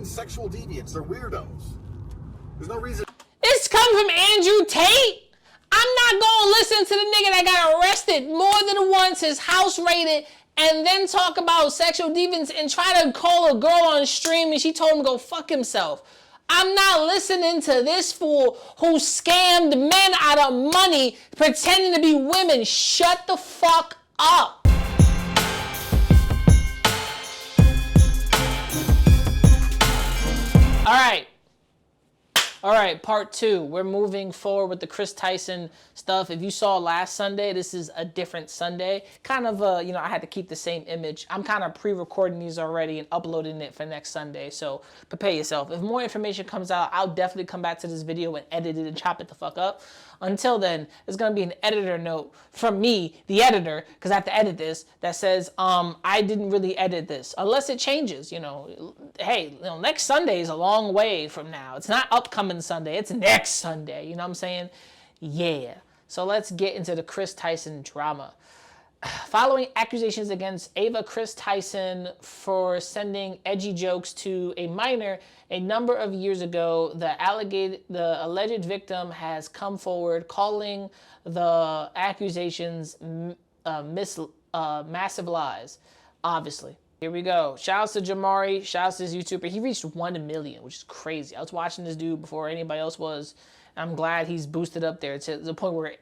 fucking sexual deviants. They're weirdos. There's no reason. It's come from Andrew Tate. I'm not going to listen to the nigga that got arrested more than once, his house raided, and then talk about sexual deviance and try to call a girl on stream and she told him to go fuck himself. I'm not listening to this fool who scammed men out of money pretending to be women. Shut the fuck up. All right, part 2. We're moving forward with the Chris Tyson stuff. If you saw last Sunday, this is a different Sunday. Kind of, I had to keep the same image. I'm kind of pre-recording these already and uploading it for next Sunday, so prepare yourself. If more information comes out, I'll definitely come back to this video and edit it and chop it the fuck up. Until then, there's going to be an editor note from me, the editor, because I have to edit this, that says, I didn't really edit this. Unless it changes, Hey, next Sunday is a long way from now. It's not upcoming Sunday. It's next Sunday. You know what I'm saying? Yeah. So let's get into the Chris Tyson drama. Following accusations against Ava Chris Tyson for sending edgy jokes to a minor a number of years ago, the alleged victim has come forward calling the accusations massive lies, obviously. Here we go. Shouts to Jamari. Shouts to this YouTuber. He reached 1 million, which is crazy. I was watching this dude before anybody else was. I'm glad he's boosted up there to the point where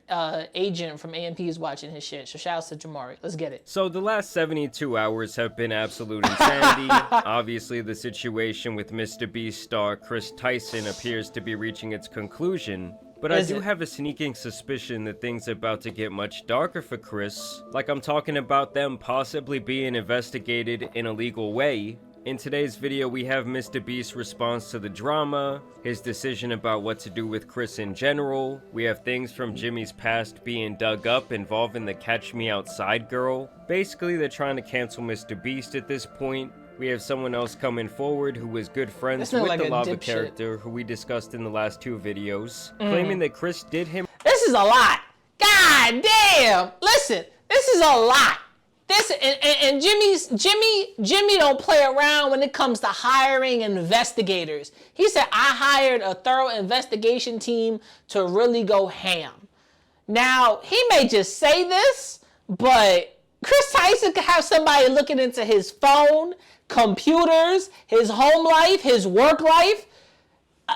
Agent from AMP is watching his shit. So shouts to Jamari. Let's get it. So the last 72 hours have been absolute insanity. Obviously, the situation with MrBeast star Chris Tyson appears to be reaching its conclusion. But I do have a sneaking suspicion that things are about to get much darker for Chris. Like I'm talking about them possibly being investigated in a legal way. In today's video, we have MrBeast's response to the drama, his decision about what to do with Chris in general. We have things from Jimmy's past being dug up involving the Catch Me Outside girl. Basically, they're trying to cancel MrBeast at this point. We have someone else coming forward who was good friends with the lava character who we discussed in the last 2 videos, claiming that Chris did him. This is a lot. God damn. Listen, this is a lot. And Jimmy don't play around when it comes to hiring investigators. He said, I hired a thorough investigation team to really go ham. Now, he may just say this, but Chris Tyson could have somebody looking into his phone, computers, his home life, his work life.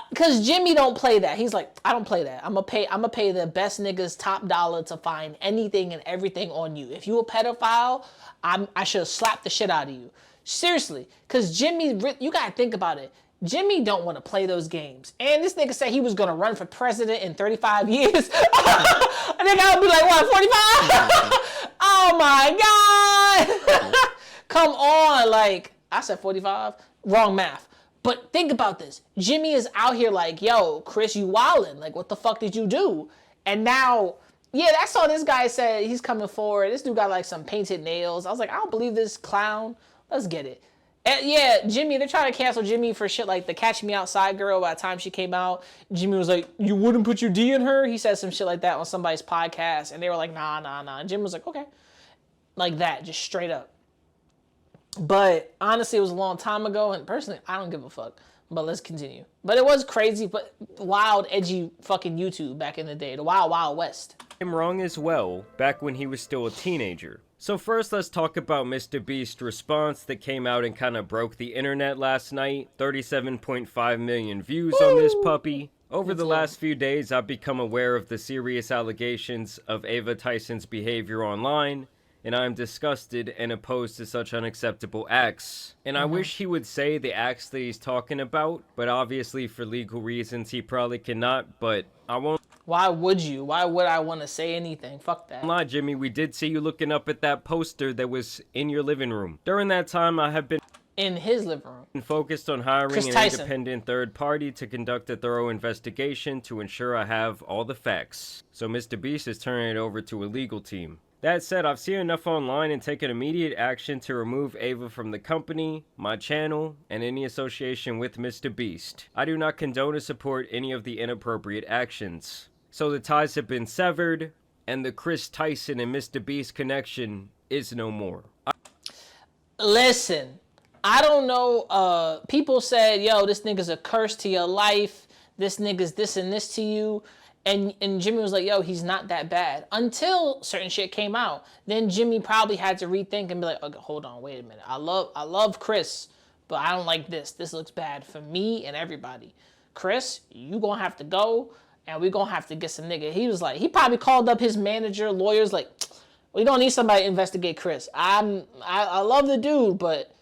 Because Jimmy don't play that. He's like, I don't play that. I'm gonna pay the best niggas top dollar to find anything and everything on you. If you a pedophile, I should slap the shit out of you. Seriously. Because Jimmy, you gotta think about it. Jimmy don't want to play those games. And this nigga said he was gonna run for president in 35 years. I think I would be like, what, 45? Oh my God. Come on. Like, I said 45. Wrong math. But think about this. Jimmy is out here like, yo, Chris, you wildin'. Like, what the fuck did you do? And now, yeah, that's all this guy said. He's coming forward. This dude got like some painted nails. I was like, I don't believe this clown. Let's get it. And yeah, Jimmy, they're trying to cancel Jimmy for shit like the Catch Me Outside girl. By the time she came out, Jimmy was like, you wouldn't put your D in her? He said some shit like that on somebody's podcast. And they were like, nah. And Jimmy was like, okay. Like that, just straight up. But honestly, it was a long time ago, and personally, I don't give a fuck. But let's continue. But it was crazy, but wild, edgy fucking YouTube back in the day. The Wild Wild West. I'm wrong as well, back when he was still a teenager. So first, let's talk about MrBeast's response that came out and kind of broke the internet last night. 37.5 million views on this puppy. Over the last few days, I've become aware of the serious allegations of Ava Tyson's behavior online. And I am disgusted and opposed to such unacceptable acts. And I wish he would say the acts that he's talking about, but obviously for legal reasons he probably cannot, but I won't. Why would you? Why would I want to say anything? Fuck that. Lie, Jimmy, we did see you looking up at that poster that was in your living room. During that time, I have been in his living room. Focused on hiring an independent third party to conduct a thorough investigation to ensure I have all the facts. So MrBeast is turning it over to a legal team. That said, I've seen enough online and taken immediate action to remove Ava from the company, my channel, and any association with MrBeast. I do not condone or support any of the inappropriate actions. So the ties have been severed, and the Chris Tyson and MrBeast connection is no more. Listen, I don't know. People said, yo, this nigga's a curse to your life. This nigga's this and this to you. And Jimmy was like, yo, he's not that bad. Until certain shit came out. Then Jimmy probably had to rethink and be like, okay, hold on, wait a minute. I love Chris, but I don't like this. This looks bad for me and everybody. Chris, you gonna have to go, and we gonna have to get some nigga. He was like, he probably called up his manager, lawyers, like, we don't need somebody to investigate Chris. I love the dude, but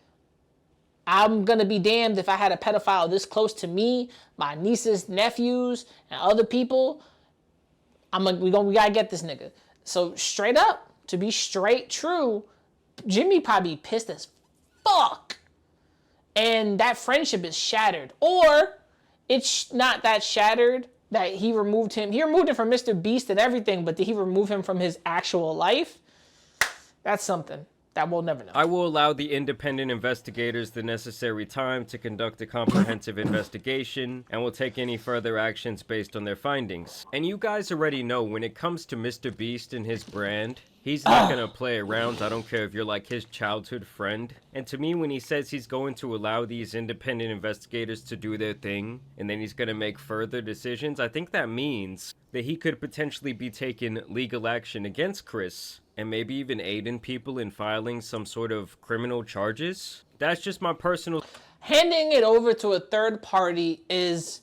I'm gonna be damned if I had a pedophile this close to me, my nieces, nephews, and other people. We gotta get this nigga. So straight up, to be straight true, Jimmy probably pissed as fuck, and that friendship is shattered. Or it's not that shattered that he removed him. He removed him from MrBeast and everything, but did he remove him from his actual life? That's something that we'll never know. I will allow the independent investigators the necessary time to conduct a comprehensive investigation, and will take any further actions based on their findings. And you guys already know, when it comes to MrBeast and his brand, he's not gonna play around. I don't care if you're like his childhood friend. And to me, when he says he's going to allow these independent investigators to do their thing, and then he's gonna make further decisions, I think that means that he could potentially be taking legal action against Chris, and maybe even aiding people in filing some sort of criminal charges. That's just my personal... Handing it over to a third party is,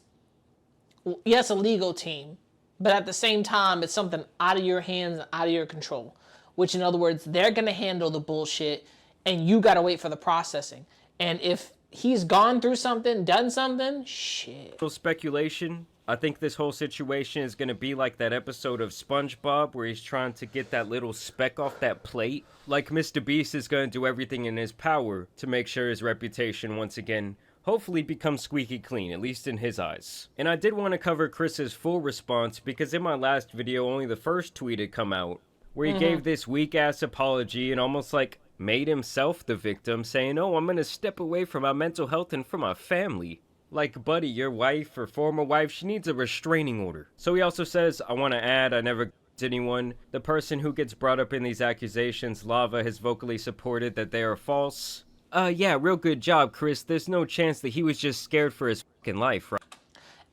yes, a legal team, but at the same time, it's something out of your hands, out of your control. Which, in other words, they're going to handle the bullshit, and you got to wait for the processing. And if he's gone through something, done something, shit. Speculation. I think this whole situation is going to be like that episode of SpongeBob where he's trying to get that little speck off that plate. Like, MrBeast is going to do everything in his power to make sure his reputation once again hopefully becomes squeaky clean, at least in his eyes. And I did want to cover Chris's full response, because in my last video only the first tweet had come out, where he gave this weak-ass apology and almost like made himself the victim, saying, oh, I'm going to step away from my mental health and from my family. Like, buddy, your wife or former wife, she needs a restraining order. So he also says, I want to add, I never anyone. The person who gets brought up in these accusations, Lava, has vocally supported that they are false. Yeah, real good job, Chris. There's no chance that he was just scared for his fucking life, right?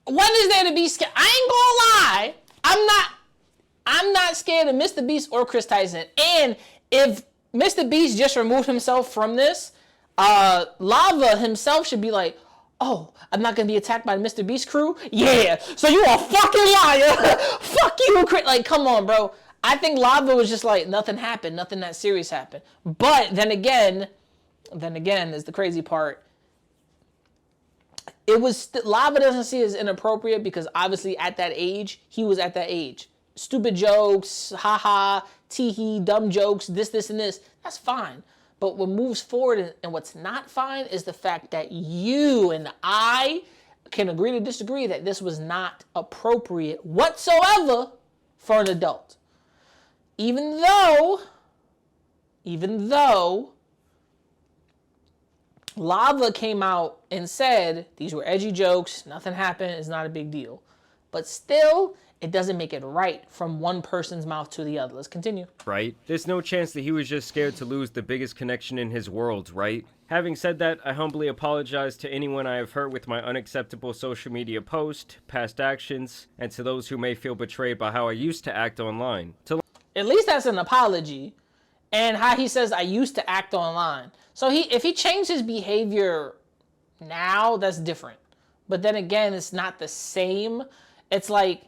When is there to be scared? I ain't gonna lie. I'm not scared of MrBeast or Chris Tyson. And if MrBeast just removed himself from this, Lava himself should be like, oh, I'm not gonna be attacked by the MrBeast crew? Yeah, so you a fucking liar. Fuck you, Chris. Like, come on, bro. I think Lava was just like, nothing happened, nothing that serious happened. But then again is the crazy part. It was, Lava doesn't see it as inappropriate because obviously at that age, he was at that age. Stupid jokes, haha, tee-hee, dumb jokes, this, and this. That's fine. But what moves forward and what's not fine is the fact that you and I can agree to disagree that this was not appropriate whatsoever for an adult. Even though Lava came out and said these were edgy jokes, nothing happened, it's not a big deal. But still, it doesn't make it right from one person's mouth to the other. Let's continue. Right? There's no chance that he was just scared to lose the biggest connection in his world, right? Having said that, I humbly apologize to anyone I have hurt with my unacceptable social media post, past actions, and to those who may feel betrayed by how I used to act online. At least that's an apology. And how he says, I used to act online. So if he changed his behavior now, that's different. But then again, it's not the same. It's like,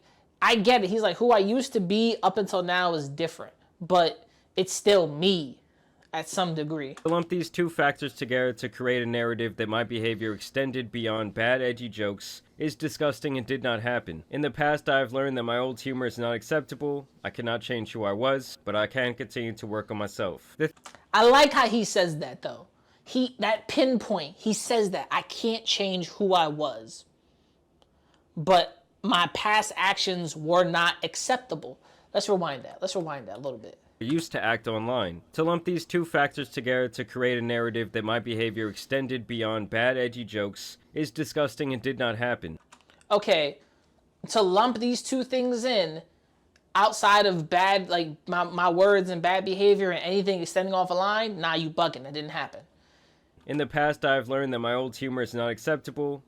I get it. He's like, who I used to be up until now is different. But it's still me at some degree. To lump these two factors together to create a narrative that my behavior extended beyond bad edgy jokes is disgusting and did not happen. In the past, I have learned that my old humor is not acceptable. I cannot change who I was, but I can continue to work on myself. I like how he says that, though. That pinpoint, he says that. I can't change who I was. But my past actions were not acceptable. Let's rewind that a little bit. I used to act online. To lump these two factors together to create a narrative that my behavior extended beyond bad edgy jokes is disgusting and did not happen. Okay, to lump these two things in, outside of bad, like my words and bad behavior and anything extending off a line, nah, you bugging, that didn't happen. In the past, I've learned that my old humor is not acceptable.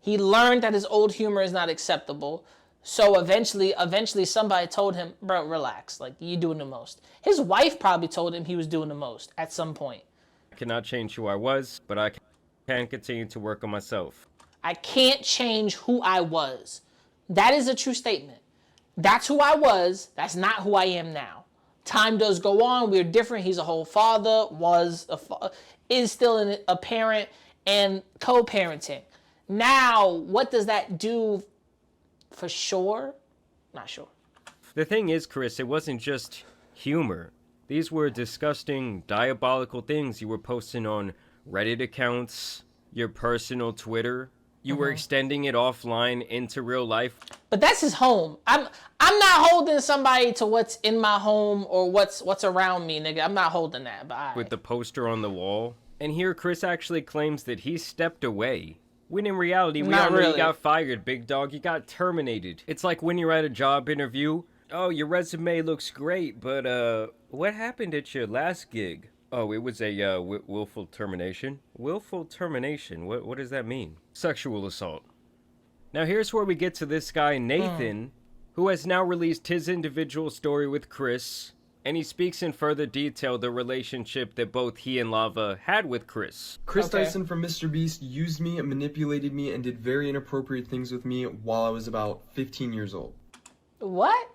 He learned that his old humor is not acceptable. So eventually somebody told him, bro, relax. Like, you doing the most. His wife probably told him he was doing the most at some point. I cannot change who I was, but I can continue to work on myself. I can't change who I was. That is a true statement. That's who I was. That's not who I am now. Time does go on. We're different. He's a whole father, is still a parent, and co-parenting. Now, what does that do for sure? Not sure. The thing is, Chris, it wasn't just humor. These were disgusting, diabolical things you were posting on Reddit accounts, your personal Twitter. You were extending it offline into real life. But that's his home. I'm not holding somebody to what's in my home or what's around me, nigga. I'm not holding that. But with the poster on the wall. And here Chris actually claims that he stepped away. When in reality, we all know you got fired, big dog. You got terminated. It's like when you're at a job interview. Oh, your resume looks great, but what happened at your last gig? Oh, it was a willful termination. Willful termination? What does that mean? Sexual assault. Now here's where we get to this guy, Nathan, who has now released his individual story with Chris, and he speaks in further detail the relationship that both he and Lava had with Chris. Chris Tyson from MrBeast used me, manipulated me, and did very inappropriate things with me while I was about 15 years old. What?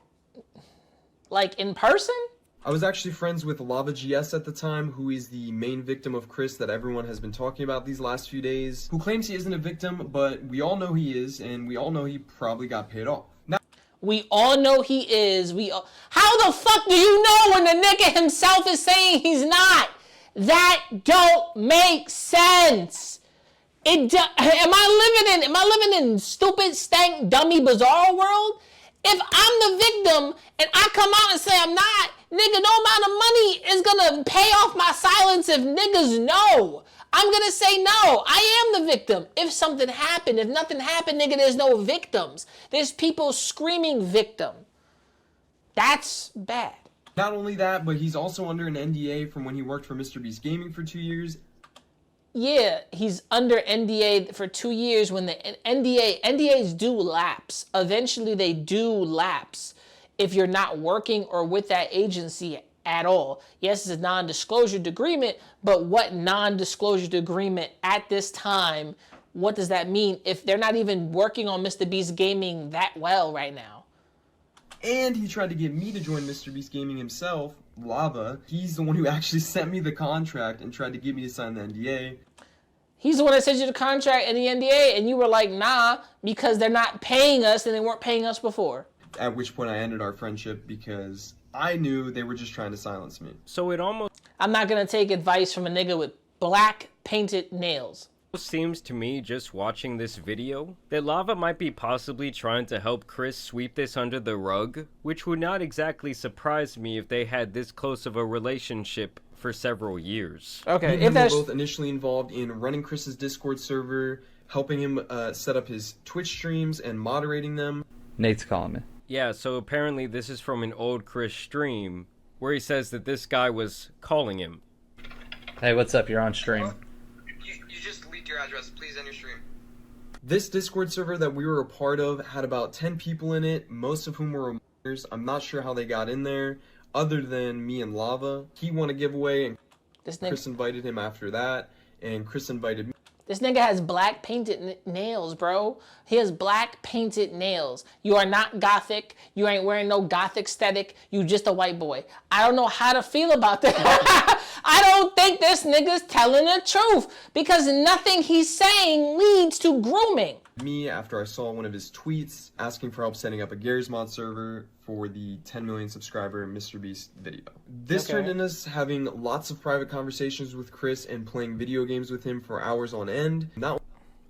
Like in person? I was actually friends with Lava GS at the time, who is the main victim of Chris that everyone has been talking about these last few days, who claims he isn't a victim, but we all know he is, and we all know he probably got paid off. Now, we all know he is. How the fuck do you know when the nigga himself is saying he's not? That don't make sense. Am I living in stupid, stank, dummy, bizarre world? If I'm the victim and I come out and say I'm not, nigga, no amount of money is gonna pay off my silence if niggas know. I'm gonna say no, I am the victim. If something happened, if nothing happened, nigga, there's no victims. There's people screaming victim. That's bad. Not only that, but he's also under an NDA from when he worked for MrBeast Gaming for 2 years. Yeah, he's under NDA for 2 years when the NDAs do lapse. Eventually they do lapse if you're not working or with that agency at all. Yes, it's a non-disclosure agreement, but what non-disclosure agreement at this time, what does that mean if they're not even working on MrBeast Gaming that well right now? And he tried to get me to join MrBeast Gaming himself, Lava. He's the one who actually sent me the contract and tried to get me to sign the NDA. He's the one that sent you the contract and the NDA, and you were like, nah, because they're not paying us and they weren't paying us before. At which point I ended our friendship because I knew they were just trying to silence me. So it almost... I'm not going to take advice from a nigga with black painted nails. Seems to me, just watching this video, that Lava might be possibly trying to help Chris sweep this under the rug, which would not exactly surprise me if they had this close of a relationship for several years. Okay, if they're both initially involved in running Chris's Discord server, helping him set up his Twitch streams and moderating them. Nate's calling me. Yeah, so apparently this is from an old Chris stream where he says that this guy was calling him. Hey, what's up? You're on stream. You just leaked your address. Please end your stream. This Discord server that we were a part of had about 10 people in it, most of whom were minors. I'm not sure how they got in there, other than me and Lava. He won a giveaway, and Chris invited him after that, and Chris invited me. This nigga has black painted nails, bro. He has black painted nails. You are not gothic. You ain't wearing no gothic aesthetic. You just a white boy. I don't know how to feel about that. I don't think this nigga's telling the truth because nothing he's saying leads to grooming. Me after I saw one of his tweets asking for help setting up a Garry's Mod server for the 10 million subscriber MrBeast video. This turned into us having lots of private conversations with Chris and playing video games with him for hours on end.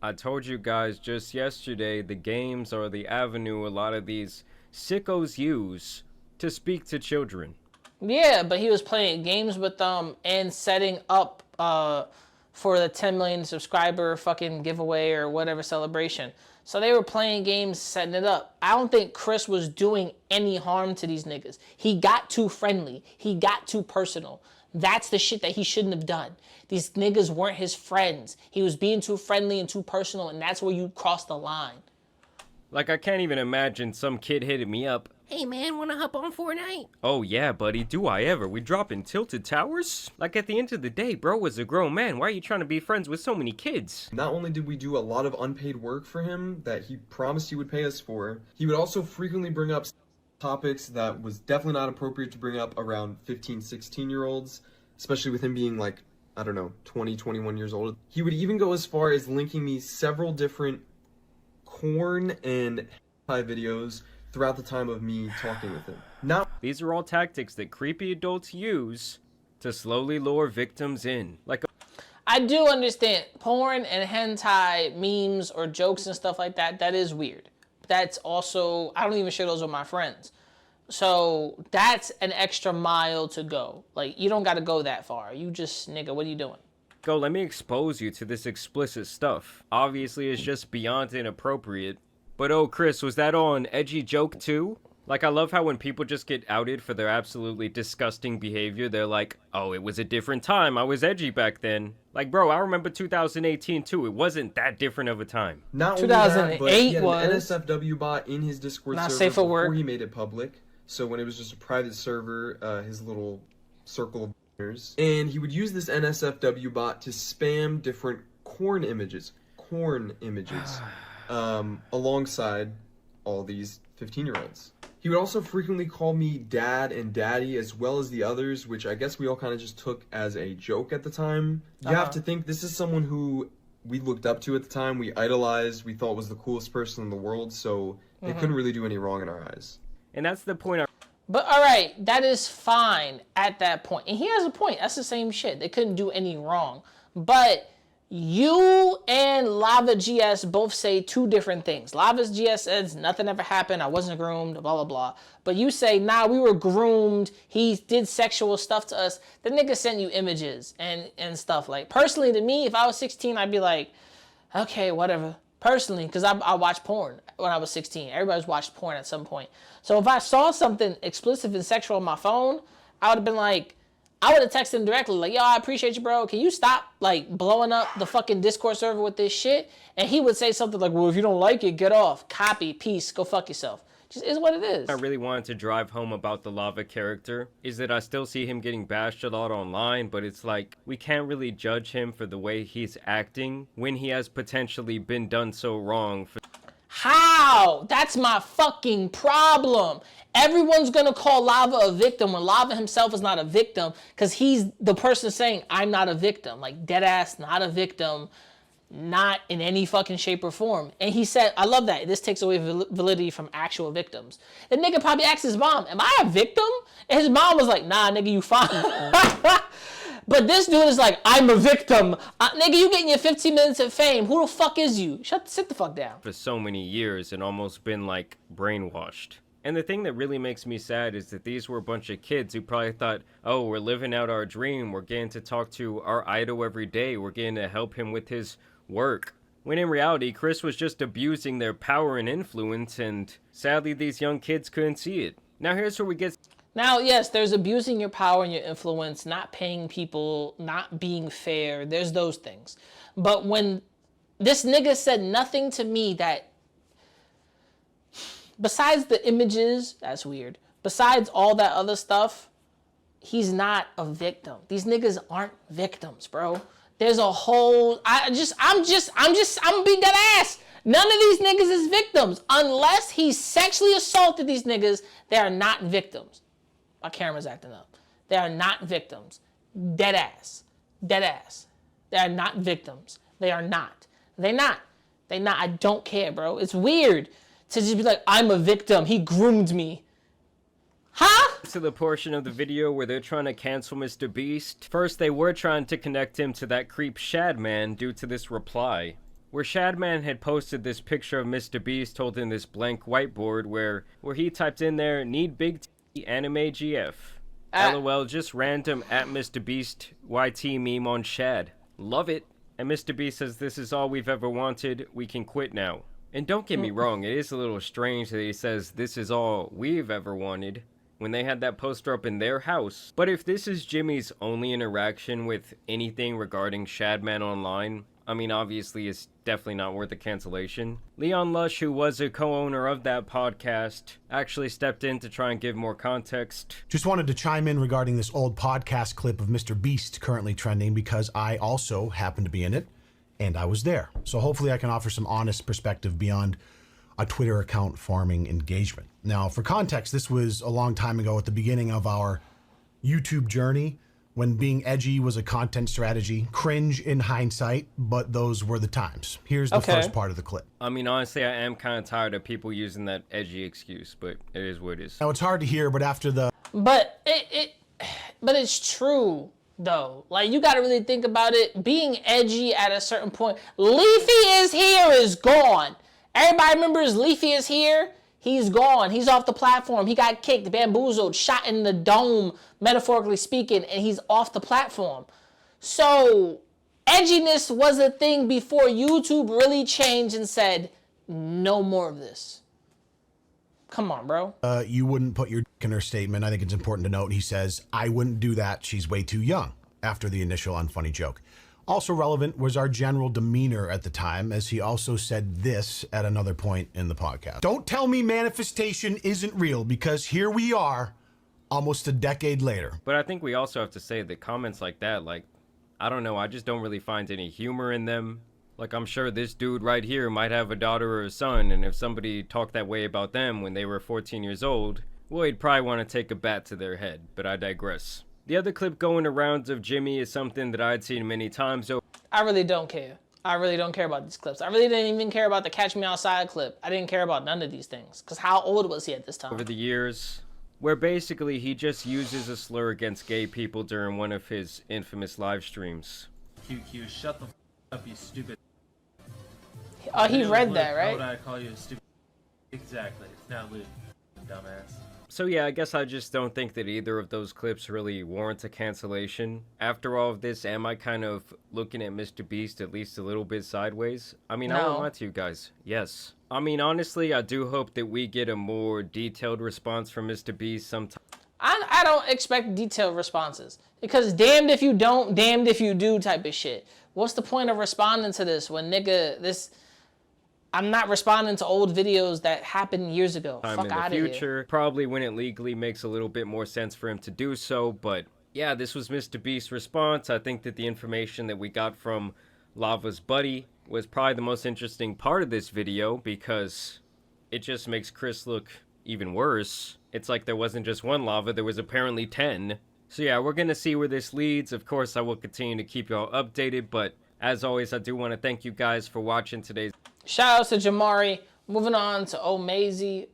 I told you guys just yesterday, the games are the avenue a lot of these sickos use to speak to children. Yeah, but he was playing games with them and setting up for the 10 million subscriber fucking giveaway or whatever celebration. So they were playing games, setting it up. I don't think Chris was doing any harm to these niggas. He got too friendly. He got too personal. That's the shit that he shouldn't have done. These niggas weren't his friends. He was being too friendly and too personal, and that's where you cross the line. Like, I can't even imagine some kid hitting me up. Hey man, wanna hop on Fortnite? Oh yeah, buddy, do I ever. We dropping Tilted Towers? Like, at the end of the day, bro was a grown man. Why are you trying to be friends with so many kids? Not only did we do a lot of unpaid work for him that he promised he would pay us for, he would also frequently bring up topics that was definitely not appropriate to bring up around 15, 16-year-olds, especially with him being like, I don't know, 20, 21 years old. He would even go as far as linking me several different corn and hentai videos throughout the time of me talking with him. Now, these are all tactics that creepy adults use to slowly lure victims in. I do understand porn and hentai memes or jokes and stuff like that. That is weird. That's also, I don't even share those with my friends. So that's an extra mile to go. Like, you don't got to go that far. You just, nigga, what are you doing? Go, let me expose you to this explicit stuff. Obviously, it's just beyond inappropriate. But oh, Chris, was that all an edgy joke too? Like, I love how when people just get outed for their absolutely disgusting behavior, they're like, oh, it was a different time. I was edgy back then. Like, bro, I remember 2018 too. It wasn't that different of a time. Not only that, but he had was an NSFW bot in his Discord not server safe for before work. he made it public. So when it was just a private server, his little circle of partners, and he would use this NSFW bot to spam different corn images, alongside all these 15-year-olds. He would also frequently call me dad and daddy, as well as the others, which I guess we all kind of just took as a joke at the time. You have to think this is someone who we looked up to at the time, we idolized, we thought was the coolest person in the world, so they couldn't really do any wrong in our eyes. And that's the point. But all right, that is fine at that point. And he has a point. That's the same shit. They couldn't do any wrong. But you and Lava GS both say two different things. Lava's GS says nothing ever happened. I wasn't groomed, blah, blah, blah. But you say, nah, we were groomed. He did sexual stuff to us. The nigga sent you images and stuff. Like, personally, to me, if I was 16, I'd be like, okay, whatever. Personally, because I watched porn when I was 16. Everybody's watched porn at some point. So if I saw something explicit and sexual on my phone, I would have been like, I would have texted him directly, like, yo, I appreciate you, bro. Can you stop, like, blowing up the fucking Discord server with this shit? And he would say something like, well, if you don't like it, get off. Copy, peace, go fuck yourself. Just is what it is. I really wanted to drive home about the Lava character is that I still see him getting bashed a lot online, but it's like, we can't really judge him for the way he's acting when he has potentially been done so wrong. How? That's my fucking problem. Everyone's gonna call Lava a victim when Lava himself is not a victim because he's the person saying, I'm not a victim. Like, deadass, not a victim, not in any fucking shape or form. And he said, I love that. This takes away validity from actual victims. The nigga probably asked his mom, am I a victim? And his mom was like, nah, nigga, you fine. But this dude is like, I'm a victim. Nigga, you getting your 15 minutes of fame. Who the fuck is you? Sit the fuck down. For so many years and almost been, like, brainwashed. And the thing that really makes me sad is that these were a bunch of kids who probably thought, oh, we're living out our dream. We're getting to talk to our idol every day. We're getting to help him with his work. When in reality, Chris was just abusing their power and influence, and sadly, these young kids couldn't see it. Now, here's where we get... Now, yes, there's abusing your power and your influence, not paying people, not being fair. There's those things. But when this nigga said nothing to me that... Besides the images, that's weird. Besides all that other stuff, he's not a victim. These niggas aren't victims, bro. There's a whole, I'm gonna be dead ass. None of these niggas is victims. Unless he sexually assaulted these niggas, they are not victims. My camera's acting up. They are not victims. Dead ass. Dead ass. They are not victims. They are not. They not. I don't care, bro. It's weird to just be like, I'm a victim. He groomed me. Huh? To the portion of the video where they're trying to cancel MrBeast. First, they were trying to connect him to that creep Shadman due to this reply, where Shadman had posted this picture of MrBeast holding this blank whiteboard where he typed in there, need big T anime GF. LOL, just random at MrBeast YT meme on Shad. Love it. And MrBeast says, this is all we've ever wanted. We can quit now. And don't get me wrong, it is a little strange that he says, this is all we've ever wanted, when they had that poster up in their house. But if this is Jimmy's only interaction with anything regarding Shadman Online, I mean, obviously it's definitely not worth a cancellation. Leon Lush, who was a co-owner of that podcast, actually stepped in to try and give more context. Just wanted to chime in regarding this old podcast clip of MrBeast currently trending, because I also happen to be in it and I was there. So hopefully I can offer some honest perspective beyond a Twitter account farming engagement. Now, for context, this was a long time ago at the beginning of our YouTube journey, when being edgy was a content strategy. Cringe in hindsight, but those were the times. Here's the first part of the clip. I mean, honestly, I am kind of tired of people using that edgy excuse, but it is what it is. Now, it's hard to hear, but after the... But it's true, though. Like, you got to really think about it. Being edgy at a certain point. Leafy is here is gone. Everybody remembers Leafy is here? He's gone. He's off the platform. He got kicked, bamboozled, shot in the dome, metaphorically speaking, and he's off the platform. So edginess was a thing before YouTube really changed and said, no more of this. Come on, bro. You wouldn't put your dick in her statement. I think it's important to note. He says, I wouldn't do that. She's way too young, after the initial unfunny joke. Also relevant was our general demeanor at the time, as he also said this at another point in the podcast. Don't tell me manifestation isn't real, because here we are, almost a decade later. But I think we also have to say that comments like that, like, I don't know, I just don't really find any humor in them. Like, I'm sure this dude right here might have a daughter or a son, and if somebody talked that way about them when they were 14 years old, well, he'd probably want to take a bat to their head, but I digress. The other clip going around of Jimmy is something that I'd seen many times. I really don't care. I really don't care about these clips. I really didn't even care about the Catch Me Outside clip. I didn't care about none of these things. Because how old was he at this time? Over the years, where basically he just uses a slur against gay people during one of his infamous live streams. QQ, shut the f up, you stupid. Oh, he read that, right? How would I call you a stupid? Exactly. It's not Luke, dumbass. So yeah, I guess I just don't think that either of those clips really warrant a cancellation. After all of this, am I kind of looking at MrBeast at least a little bit sideways? I mean, I won't lie to you guys. Yes. I mean, honestly, I do hope that we get a more detailed response from MrBeast sometime. I don't expect detailed responses. Because damned if you don't, damned if you do type of shit. What's the point of responding to this when I'm not responding to old videos that happened years ago. Fuck out of here. In the future, probably when it legally makes a little bit more sense for him to do so, but yeah, this was MrBeast's response. I think that the information that we got from Lava's buddy was probably the most interesting part of this video, because it just makes Chris look even worse. It's like there wasn't just one Lava, there was apparently 10. So yeah, we're gonna see where this leads. Of course, I will continue to keep y'all updated, but as always, I do want to thank you guys for watching today's. Shout out to Jamari. Moving on to Omizzy.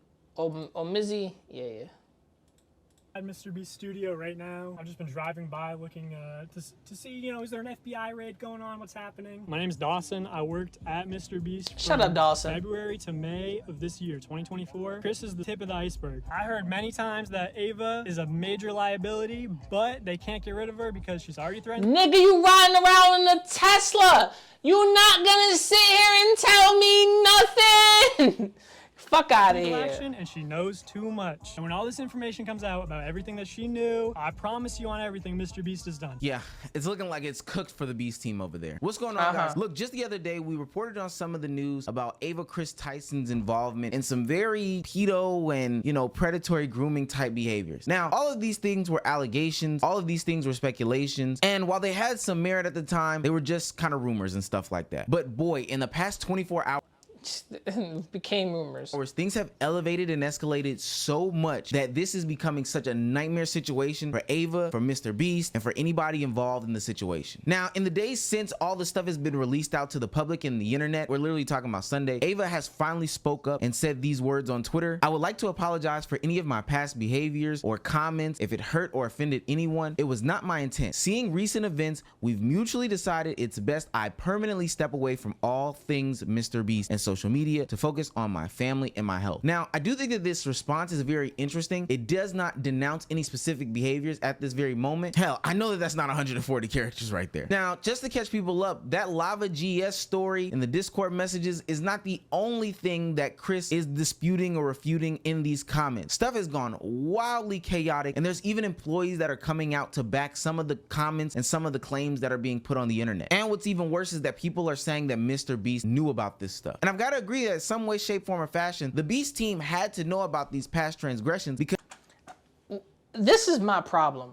Yeah. At MrBeast studio right now. I've just been driving by looking to see, you know, is there an FBI raid going on? What's happening? My name's Dawson. I worked at MrBeast Shut up, Dawson. February to May of this year, 2024. Chris is the tip of the iceberg. I heard many times that Ava is a major liability, but they can't get rid of her because she's already threatened. Nigga, you riding around in a Tesla. You not gonna sit here and tell me nothing. Fuck out of here. And she knows too much. And when all this information comes out about everything that she knew, I promise you on everything MrBeast has done. Yeah, it's looking like it's cooked for the Beast team over there. What's going on, guys? Look, just the other day, we reported on some of the news about Ava Chris Tyson's involvement in some very pedo and, you know, predatory grooming type behaviors. Now, all of these things were allegations. All of these things were speculations. And while they had some merit at the time, they were just kind of rumors and stuff like that. But boy, in the past 24 hours, became rumors. Things have elevated and escalated so much that this is becoming such a nightmare situation for Ava, for MrBeast, and for anybody involved in the situation. Now, in the days since all this stuff has been released out to the public and the internet, we're literally talking about Sunday, Ava has finally spoke up and said these words on Twitter. I would like to apologize for any of my past behaviors or comments if it hurt or offended anyone. It was not my intent. Seeing recent events, we've mutually decided it's best I permanently step away from all things MrBeast and social media to focus on my family and my health. Now, I do think that this response is very interesting. It does not denounce any specific behaviors at this very moment. Hell, I know that that's not 140 characters right there. Now, just to catch people up, that Lava GS story in the Discord messages is not the only thing that Chris is disputing or refuting in these comments. Stuff has gone wildly chaotic, and there's even employees that are coming out to back some of the comments and some of the claims that are being put on the internet. And what's even worse is that people are saying that MrBeast knew about this stuff. And I've got to agree that in some way, shape, form, or fashion, the Beast team had to know about these past transgressions, because this is my problem.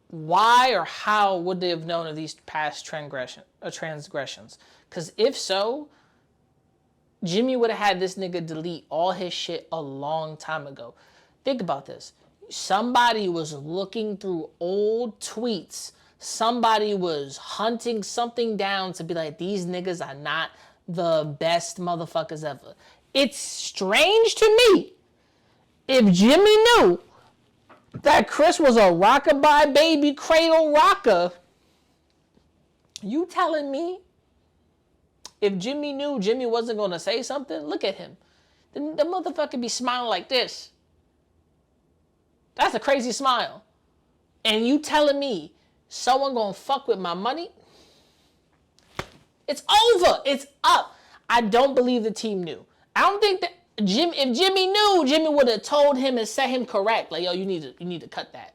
Why or how would they have known of these past transgressions? Because if so, Jimmy would have had this nigga delete all his shit a long time ago. Think about this. Somebody was looking through old tweets. Somebody was hunting something down to be like, these niggas are not the best motherfuckers ever. It's strange to me if Jimmy knew that Chris was a rockabye baby cradle rocker. You telling me if Jimmy knew Jimmy wasn't going to say something? Look at him. The motherfucker be smiling like this. That's a crazy smile. And you telling me someone going to fuck with my money? It's over. It's up. I don't believe the team knew. I don't think that if Jimmy knew, Jimmy would have told him and set him correct. Like, yo, you need to cut that.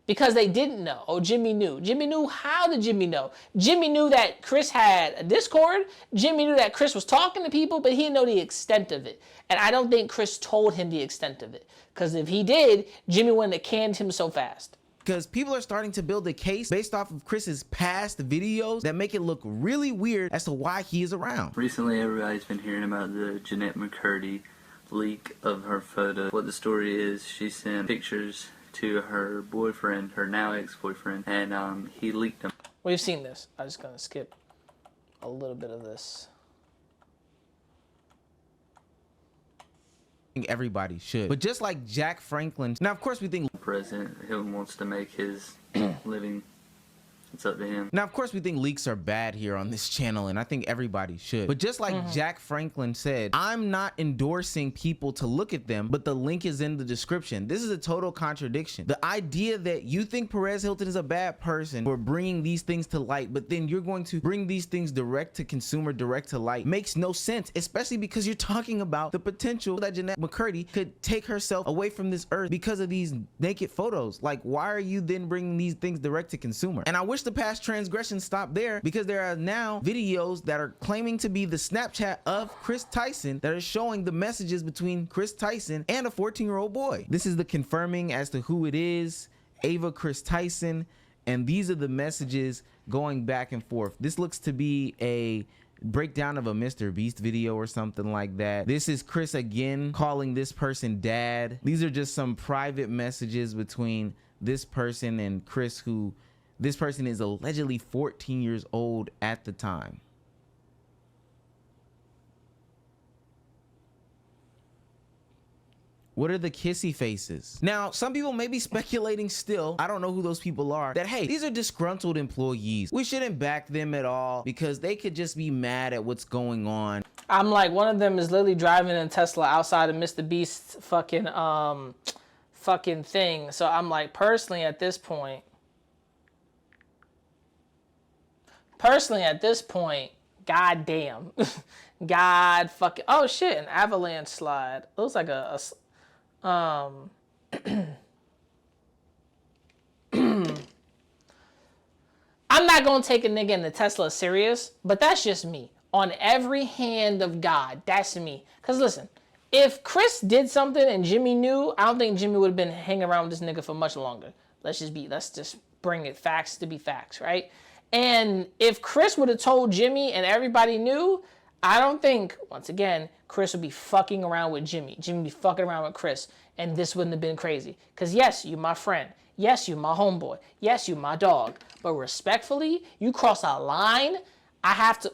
Because they didn't know. Oh, Jimmy knew. Jimmy knew. How did Jimmy know? Jimmy knew that Chris had a Discord. Jimmy knew that Chris was talking to people, but he didn't know the extent of it. And I don't think Chris told him the extent of it. Because if he did, Jimmy wouldn't have canned him so fast. Because people are starting to build a case based off of Chris's past videos that make it look really weird as to why he is around. Recently, everybody's been hearing about the Jeanette McCurdy leak of her photo. What the story is, she sent pictures to her boyfriend, her now ex-boyfriend, and he leaked them. We've seen this. I'm just going to skip a little bit of this. Everybody should. But just like Jack Franklin, now of course we think President, he wants to make his living. It's up to him. Now, of course, we think leaks are bad here on this channel, and I think everybody should. But just like Jack Franklin said, I'm not endorsing people to look at them, but the link is in the description. This is a total contradiction. The idea that you think Perez Hilton is a bad person for bringing these things to light, but then you're going to bring these things direct to consumer, direct to light, makes no sense, especially because you're talking about the potential that Jeanette McCurdy could take herself away from this earth because of these naked photos. Like, why are you then bringing these things direct to consumer? And I wish the past transgressions stopped there, because there are now videos that are claiming to be the Snapchat of Chris Tyson that are showing the messages between Chris Tyson and a 14-year-old boy. This is the confirming as to who it is, Ava Chris Tyson, and these are the messages going back and forth. This looks to be a breakdown of a MrBeast video or something like that. This is Chris again calling this person dad. These are just some private messages between this person and Chris, who this person is allegedly 14 years old at the time. What are the kissy faces? Now, some people may be speculating still, I don't know who those people are, that, hey, these are disgruntled employees. We shouldn't back them at all because they could just be mad at what's going on. I'm like, one of them is literally driving a Tesla outside of MrBeast's fucking thing. So I'm like, personally at this point, god damn. God fucking, oh shit, an avalanche slide. It looks like I'm not gonna take a nigga in the Tesla serious, but that's just me. On every hand of God, that's me. Cause listen, if Chris did something and Jimmy knew, I don't think Jimmy would have been hanging around with this nigga for much longer. Let's just bring it facts to be facts, right? And if Chris would have told Jimmy and everybody knew, I don't think, once again, Chris would be fucking around with Jimmy. Jimmy would be fucking around with Chris, and this wouldn't have been crazy. Because yes, you my friend. Yes, you my homeboy. Yes, you my dog. But respectfully, you cross a line, I have to...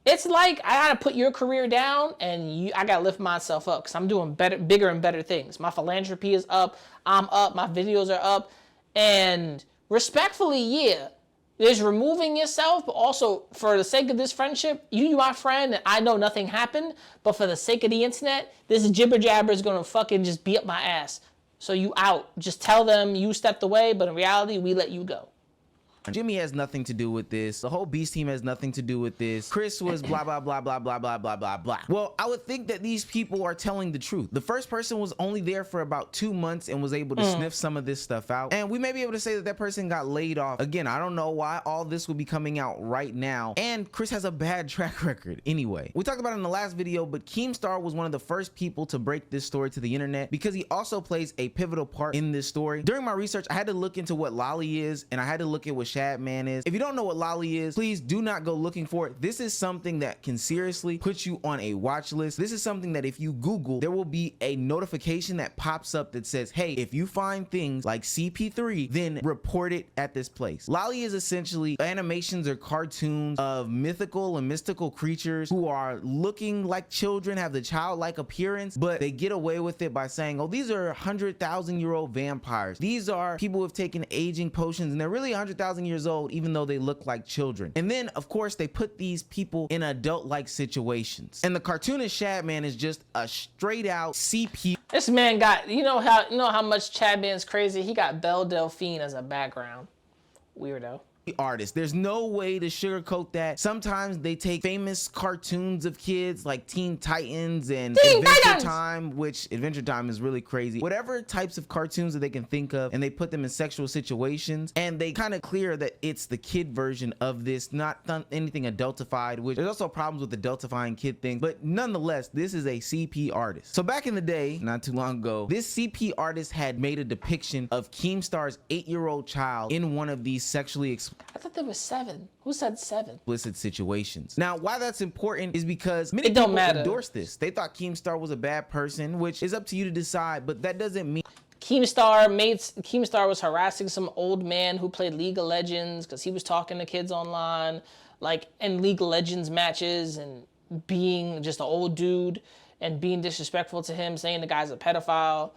It's like I gotta put your career down, and I gotta lift myself up, because I'm doing bigger and better things. My philanthropy is up. I'm up. My videos are up. And respectfully, yeah, there's removing yourself, but also for the sake of this friendship, you my friend, and I know nothing happened, but for the sake of the internet, this jibber jabber is gonna fucking just beat up my ass. So you out. Just tell them you stepped away, but in reality, we let you go. Jimmy has nothing to do with this. The whole Beast team has nothing to do with this. Chris was blah, blah, blah, blah, blah, blah, blah, blah, blah. Well, I would think that these people are telling the truth. The first person was only there for about 2 months and was able to sniff some of this stuff out. And we may be able to say that that person got laid off. Again, I don't know why all this would be coming out right now. And Chris has a bad track record anyway. We talked about it in the last video, but Keemstar was one of the first people to break this story to the internet because he also plays a pivotal part in this story. During my research, I had to look into what Lolly is, and I had to look at what Shadman is. If you don't know what Lolly is, please do not go looking for it. This is something that can seriously put you on a watch list. This is something that if you Google, there will be a notification that pops up that says, hey, if you find things like CP3, then report it at this place. Lolly is essentially animations or cartoons of mythical and mystical creatures who are looking like children, have the childlike appearance, but they get away with it by saying, oh, these are 100,000-year-old vampires. These are people who have taken aging potions, and they're really 100,000 years old, even though they look like children. And then, of course, they put these people in adult-like situations. And the cartoonist Shadman is just a straight-out CP. This man got, you know how much Shadman's crazy? He got Belle Delphine as a background. Weirdo. Artist. There's no way to sugarcoat that. Sometimes they take famous cartoons of kids like Teen Titans and Adventure Time, which Adventure Time is really crazy. Whatever types of cartoons that they can think of, and they put them in sexual situations, and they kind of clear that it's the kid version of this, not anything adultified, which there's also problems with adultifying kid things, but nonetheless, this is a CP artist. So back in the day, not too long ago, this CP artist had made a depiction of Keemstar's 8-year-old child in one of these sexually I thought there was 7. Who said 7? Explicit situations. Now, why that's important is because many people endorse this. They thought Keemstar was a bad person, which is up to you to decide, but that doesn't mean Keemstar was harassing some old man who played League of Legends because he was talking to kids online, like in League of Legends matches, and being just an old dude and being disrespectful to him, saying the guy's a pedophile.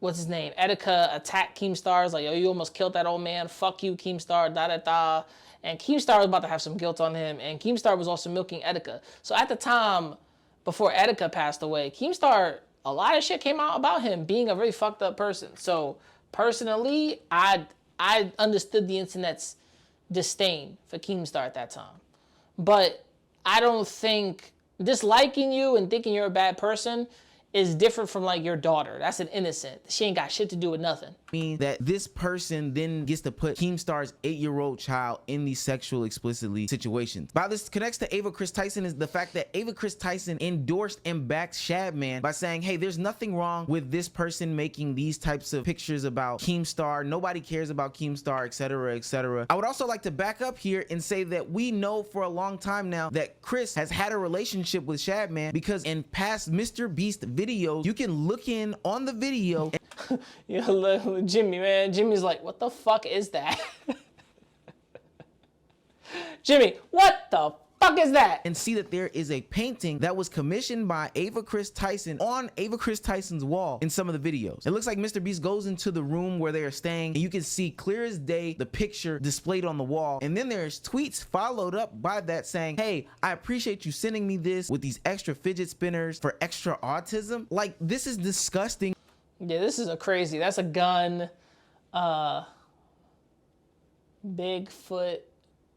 What's his name? Etika attacked Keemstar, like, yo, you almost killed that old man. Fuck you, Keemstar, da-da-da. And Keemstar was about to have some guilt on him, and Keemstar was also milking Etika. So at the time, before Etika passed away, Keemstar, a lot of shit came out about him being a very fucked up person. So personally, I understood the internet's disdain for Keemstar at that time. But I don't think disliking you and thinking you're a bad person is different from like your daughter. That's an innocent. She ain't got shit to do with nothing. Mean that this person then gets to put Keemstar's 8-year-old child in these sexual explicitly situations. How this connects to Ava Chris Tyson is the fact that Ava Chris Tyson endorsed and backed Shadman by saying, hey, there's nothing wrong with this person making these types of pictures about Keemstar. Nobody cares about Keemstar, etc., etc. I would also like to back up here and say that we know for a long time now that Chris has had a relationship with Shadman, because in past MrBeast videos, you can look in on the video. You know, Jimmy, man. Jimmy's like, what the fuck is that? Jimmy, what the fuck is that? And see that there is a painting that was commissioned by Ava Chris Tyson on Ava Chris Tyson's wall in some of the videos. It looks like MrBeast goes into the room where they are staying, and you can see clear as day the picture displayed on the wall. And then there's tweets followed up by that saying, hey, I appreciate you sending me this with these extra fidget spinners for extra autism. Like, this is disgusting. Yeah, this is a crazy. That's a gun. Bigfoot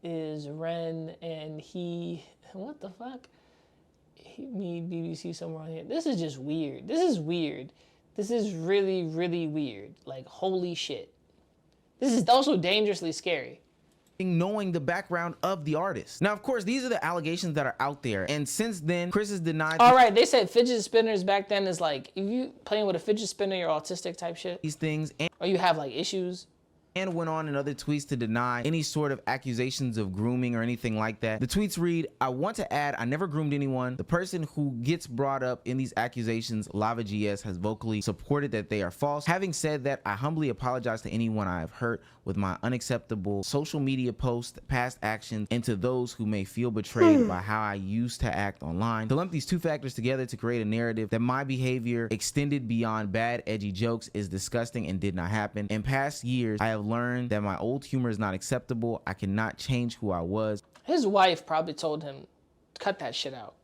is Ren, and he, what the fuck? He need BBC somewhere on here. This is just weird. This is weird. This is really, really weird. Like, holy shit. This is also dangerously scary. Knowing the background of the artist. Now, of course, these are the allegations that are out there, and since then, Chris has denied. All right, they said fidget spinners back then is like, if you playing with a fidget spinner, you're autistic type shit. These things, or you have like issues. And went on in other tweets to deny any sort of accusations of grooming or anything like that. The tweets read, I want to add, I never groomed anyone. The person who gets brought up in these accusations, Lava GS, has vocally supported that they are false. Having said that, I humbly apologize to anyone I have hurt with my unacceptable social media posts, past actions, and to those who may feel betrayed by how I used to act online. To lump these two factors together to create a narrative that my behavior extended beyond bad, edgy jokes is disgusting and did not happen. In past years, I have have learned that my old humor is not acceptable. I cannot change who I was. His wife probably told him, cut that shit out.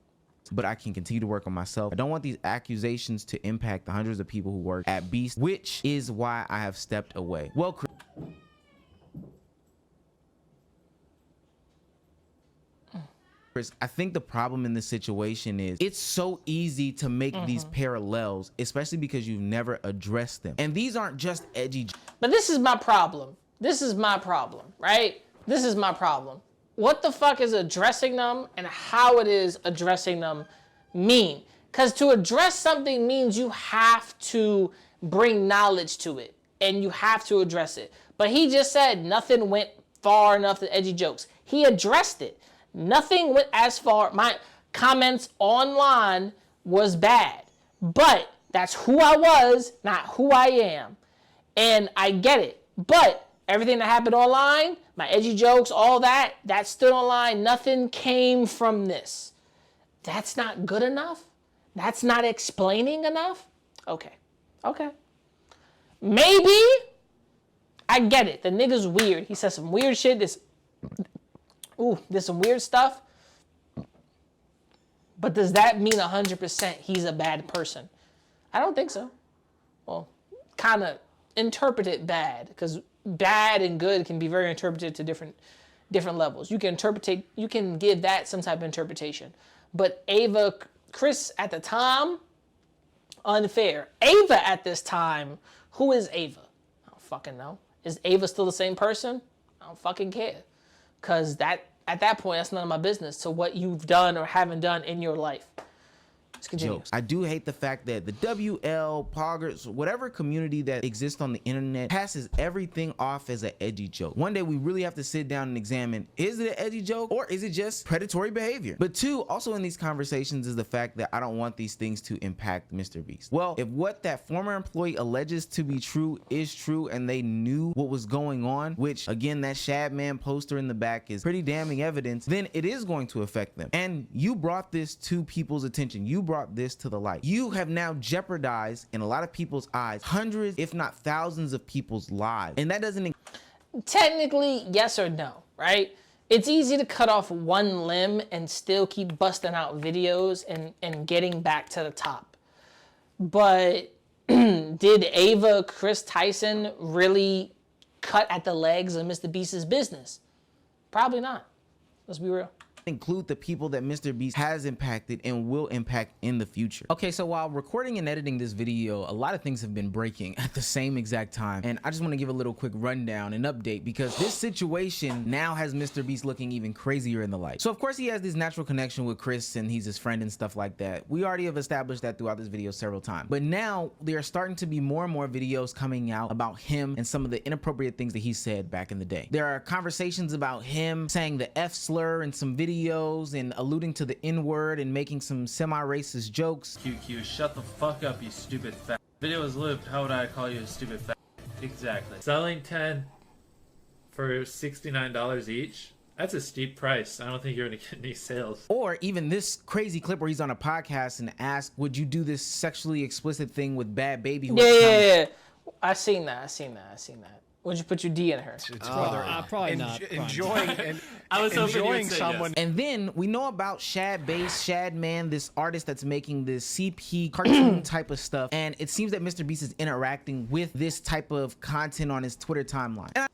But I can continue to work on myself. I don't want these accusations to impact the hundreds of people who work at Beast, which is why I have stepped away. Well, Chris, I think the problem in this situation is it's so easy to make these parallels, especially because you've never addressed them. And these aren't just edgy. But this is my problem. This is my problem, right? This is my problem. What the fuck is addressing them and how it is addressing them mean? Because to address something means you have to bring knowledge to it and you have to address it. But he just said nothing went far enough to edgy jokes. He addressed it. Nothing went as far. My comments online was bad, but that's who I was, not who I am. And I get it. But everything that happened online, my edgy jokes, all that, that's still online. Nothing came from this. That's not good enough? That's not explaining enough? Okay. Maybe I get it. The nigga's weird. He says some weird shit. There's some weird stuff. But does that mean 100% he's a bad person? I don't think so. Well, kind of interpret it bad, because bad and good can be very interpreted to different levels. You can give that some type of interpretation. But Ava, Chris at the time, unfair. Ava at this time, who is Ava? I don't fucking know. Is Ava still the same person? I don't fucking care. Because at that point, that's none of my business to what you've done or haven't done in your life. Let's continue. Jokes. I do hate the fact that the WL, Poggers, whatever community that exists on the internet passes everything off as an edgy joke. One day we really have to sit down and examine, is it an edgy joke or is it just predatory behavior? But two, also in these conversations is the fact that I don't want these things to impact MrBeast. Well, if what that former employee alleges to be true is true and they knew what was going on, which again, that Shad Man poster in the back is pretty damning evidence, then it is going to affect them. And you brought this to people's attention. You brought this to the light. You have now jeopardized, in a lot of people's eyes, hundreds, if not thousands of people's lives. And that doesn't... Technically, yes or no, right? It's easy to cut off one limb and still keep busting out videos and getting back to the top. But did Ava Chris Tyson really cut at the legs of MrBeast's business? Probably not. Let's be real. Include the people that MrBeast has impacted and will impact in the future. Okay, so while recording and editing this video, a lot of things have been breaking at the same exact time, and I just want to give a little quick rundown and update because this situation now has MrBeast looking even crazier in the light. So of course he has this natural connection with Chris and he's his friend and stuff like that. We already have established that throughout this video several times, but now there are starting to be more and more videos coming out about him and some of the inappropriate things that he said back in the day. There are conversations about him saying the F slur in some videos and alluding to the N-word and making some semi-racist jokes. QQ, shut the fuck up, you stupid fat. Video is lived, how would I call you a stupid fat? Exactly. Selling 10 for $69 each? That's a steep price. I don't think you're gonna get any sales. Or even this crazy clip where he's on a podcast and asked, would you do this sexually explicit thing with Bad Baby? Yeah. I seen that. Would you put your D in her? Probably not. I was enjoying someone. And then we know about Shad Base, Shad Man, this artist that's making this CP cartoon type of stuff. And it seems that MrBeast is interacting with this type of content on his Twitter timeline. And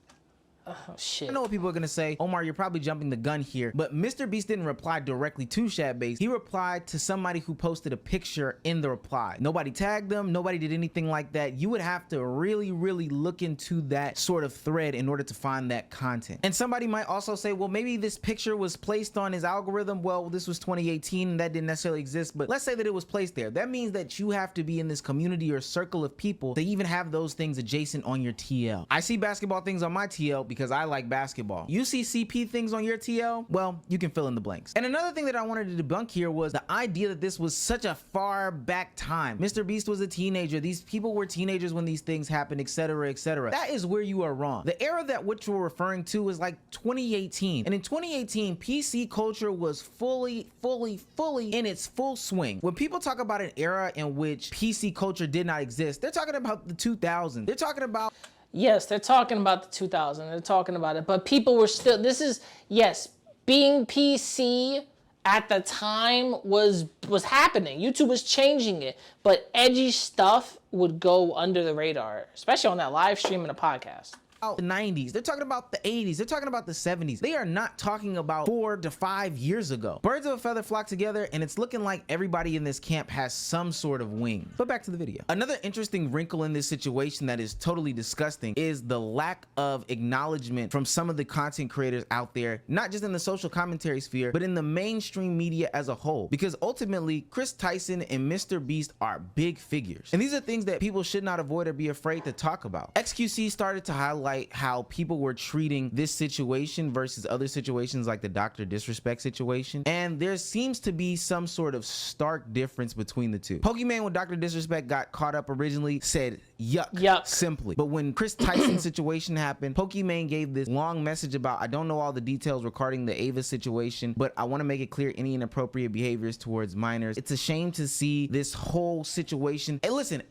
oh, shit. I know what people are gonna say. Omar, you're probably jumping the gun here, but MrBeast didn't reply directly to Shadbase. He replied to somebody who posted a picture in the reply. Nobody tagged them, nobody did anything like that. You would have to really look into that sort of thread in order to find that content. And somebody might also say, well, maybe this picture was placed on his algorithm. Well, this was 2018 and that didn't necessarily exist, but let's say that it was placed there. That means that you have to be in this community or circle of people to even have those things adjacent on your TL. I see basketball things on my TL because I like basketball. You see CP things on your TL? Well, you can fill in the blanks. And another thing that I wanted to debunk here was the idea that this was such a far back time. MrBeast was a teenager. These people were teenagers when these things happened, etc., etc. That is where you are wrong. The era that which we're referring to is like 2018. And in 2018, PC culture was fully in its full swing. When people talk about an era in which PC culture did not exist, they're talking about the 2000s. They're talking about... Yes, they're talking about the 2000. They're talking about it, but people were still. This is yes, being PC at the time was happening. YouTube was changing it, but edgy stuff would go under the radar, especially on that live stream and a podcast. The 90s, they're talking about the 80s, they're talking about the 70s. They are not talking about 4 to 5 years ago. Birds of a feather flock together, and it's looking like everybody in this camp has some sort of wing. But back to the video. Another interesting wrinkle in this situation that is totally disgusting is the lack of acknowledgement from some of the content creators out there, not just in the social commentary sphere, but in the mainstream media as a whole. Because ultimately, Chris Tyson and MrBeast are big figures. And these are things that people should not avoid or be afraid to talk about. XQC started to highlight how people were treating this situation versus other situations like the Dr. Disrespect situation, and there seems to be some sort of stark difference between the two. Pokemon, when Dr. Disrespect got caught up originally, said yuck simply, but when Chris Tyson's situation happened, Pokemon gave this long message about, I don't know all the details regarding the Ava situation, but I want to make it clear any inappropriate behaviors towards minors. It's a shame to see this whole situation. Hey, listen,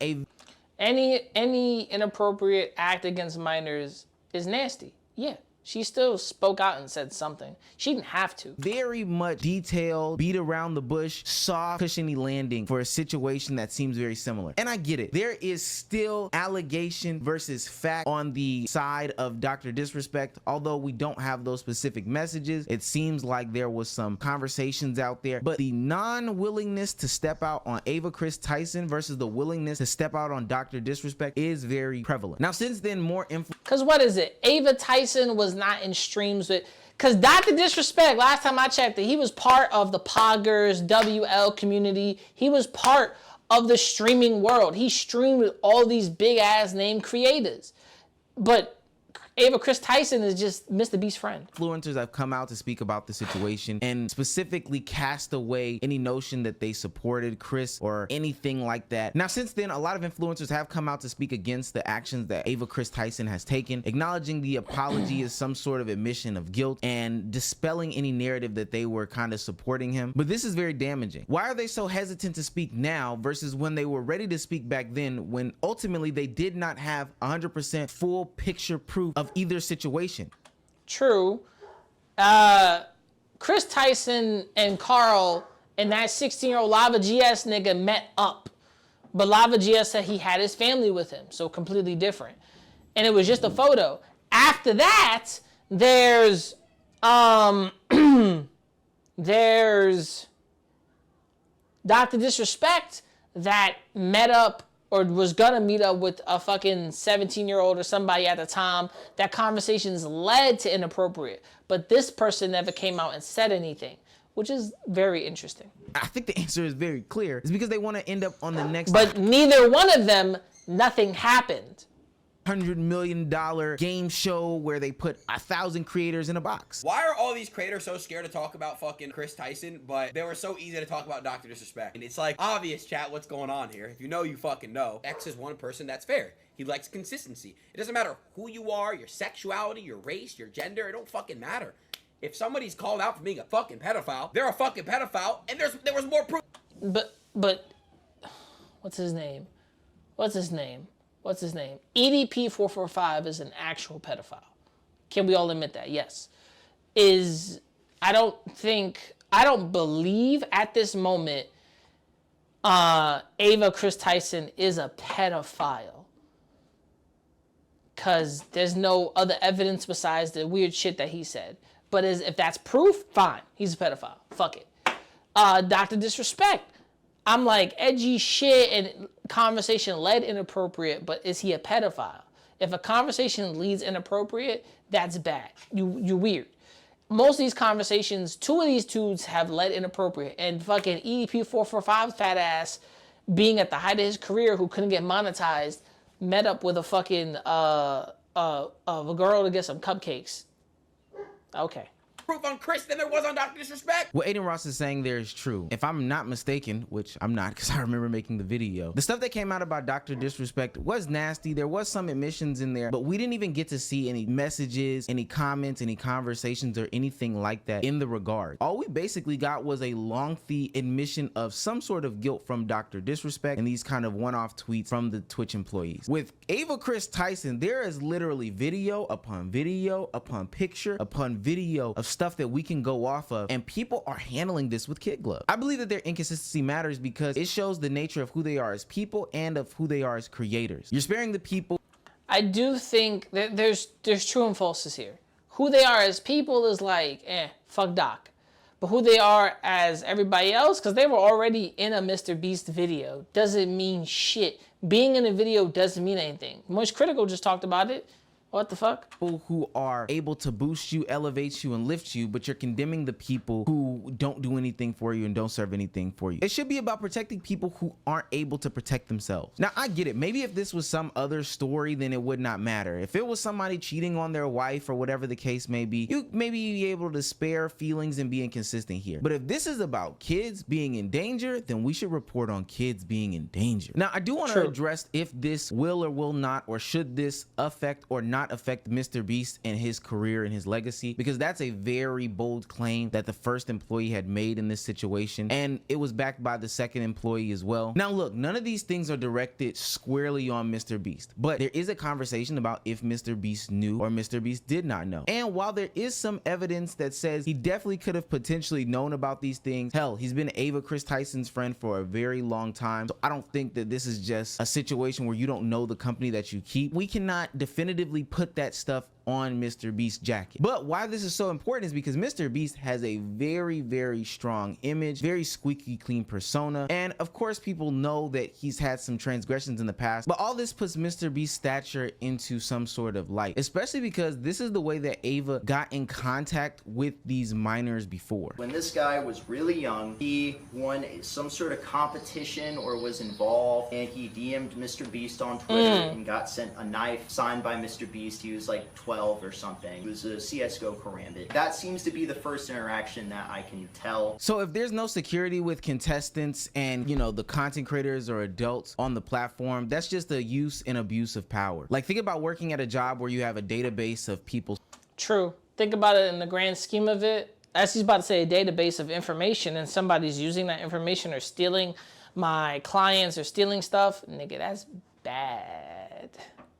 any inappropriate act against minors is nasty. Yeah, she still spoke out and said something. She didn't have to. Very much detailed, beat around the bush, soft, cushiony landing for a situation that seems very similar. And I get it. There is still allegation versus fact on the side of Dr. Disrespect. Although we don't have those specific messages, it seems like there was some conversations out there. But the non-willingness to step out on Ava Chris Tyson versus the willingness to step out on Dr. Disrespect is very prevalent. Now, since then, more info. Because what is it? Ava Tyson was not in streams with, because Dr. Disrespect, last time I checked it, he was part of the Poggers, WL community. He was part of the streaming world. He streamed with all these big ass name creators. But Ava Chris Tyson is just MrBeast's friend. Influencers have come out to speak about the situation and specifically cast away any notion that they supported Chris or anything like that. Now, since then, a lot of influencers have come out to speak against the actions that Ava Chris Tyson has taken, acknowledging the apology as some sort of admission of guilt and dispelling any narrative that they were kind of supporting him. But this is very damaging. Why are they so hesitant to speak now versus when they were ready to speak back then, when ultimately they did not have 100% full picture proof of either situation? True. Chris Tyson and Carl and that 16-year-old Lava GS nigga met up. But Lava GS said he had his family with him, so completely different. And it was just a photo. After that, there's Dr. Disrespect that met up or was gonna meet up with a fucking 17-year-old or somebody at the time. That conversations led to inappropriate, but this person never came out and said anything, which is very interesting. I think the answer is very clear. It's because they want to end up on the next. But neither one of them, nothing happened. $100 million game show where they put 1,000 creators in a box. Why are all these creators so scared to talk about fucking Chris Tyson, but they were so easy to talk about Dr. Disrespect? And it's like, obvious, chat, what's going on here? If you know, you fucking know. X is one person that's fair. He likes consistency. It doesn't matter who you are, your sexuality, your race, your gender, it don't fucking matter. If somebody's called out for being a fucking pedophile, they're a fucking pedophile, and there was more proof. But, what's his name? EDP445 is an actual pedophile. Can we all admit that? Yes. I don't believe at this moment Ava Chris Tyson is a pedophile. Because there's no other evidence besides the weird shit that he said. But if that's proof, fine. He's a pedophile. Fuck it. Dr. Disrespect. I'm like, edgy shit and conversation led inappropriate, but is he a pedophile? If a conversation leads inappropriate, that's bad. You're weird. Most of these conversations, 2 of these dudes have led inappropriate, and fucking EDP445's fat ass, being at the height of his career, who couldn't get monetized, met up with a fucking a girl to get some cupcakes. Okay. proof on Chris than there was on Dr. Disrespect. What Aiden Ross is saying there is true. If I'm not mistaken, which I'm not because I remember making the video, the stuff that came out about Dr. Disrespect was nasty. There was some admissions in there, but we didn't even get to see any messages, any comments, any conversations, or anything like that in the regard. All we basically got was a lengthy admission of some sort of guilt from Dr. Disrespect and these kind of one-off tweets from the Twitch employees. With Ava Chris Tyson, there is literally video upon video upon picture upon video of stuff that we can go off of, and people are handling this with kid gloves. I believe that their inconsistency matters because it shows the nature of who they are as people and of who they are as creators. You're sparing the people. I do think that there's true and falses here. Who they are as people is like, fuck Doc. But who they are as everybody else, because they were already in a MrBeast video, doesn't mean shit. Being in a video doesn't mean anything. Moist Critical just talked about it. What the fuck? People who are able to boost you, elevate you, and lift you, but you're condemning the people who don't do anything for you and don't serve anything for you. It should be about protecting people who aren't able to protect themselves. Now, I get it. Maybe if this was some other story, then it would not matter. If it was somebody cheating on their wife or whatever the case may be, you maybe be able to spare feelings and be inconsistent here. But if this is about kids being in danger, then we should report on kids being in danger. Now, I do want to address if this will or will not, or should this affect or not affect MrBeast and his career and his legacy, because that's a very bold claim that the first employee had made in this situation, and it was backed by the second employee as well. Now look, none of these things are directed squarely on MrBeast, but there is a conversation about if MrBeast knew or MrBeast did not know. And while there is some evidence that says he definitely could have potentially known about these things, hell, he's been Ava Chris Tyson's friend for a very long time, so I don't think that this is just a situation where you don't know the company that you keep. We cannot definitively put that stuff on MrBeast's jacket. But why this is so important is because MrBeast has a very, very strong image, very squeaky clean persona, and of course people know that he's had some transgressions in the past, but all this puts MrBeast's stature into some sort of light, especially because this is the way that Ava got in contact with these minors before. When this guy was really young, he won some sort of competition or was involved, and he DM'd MrBeast on Twitter and got sent a knife signed by MrBeast. He was like 12 or something. It was a CSGO karambit. That seems to be the first interaction that I can tell. So if there's no security with contestants and, you know, the content creators or adults on the platform, that's just a use and abuse of power. Like, think about working at a job where you have a database of people. True. Think about it in the grand scheme of it. As he's about to say, a database of information, and somebody's using that information or stealing my clients or stealing stuff. Nigga, that's bad.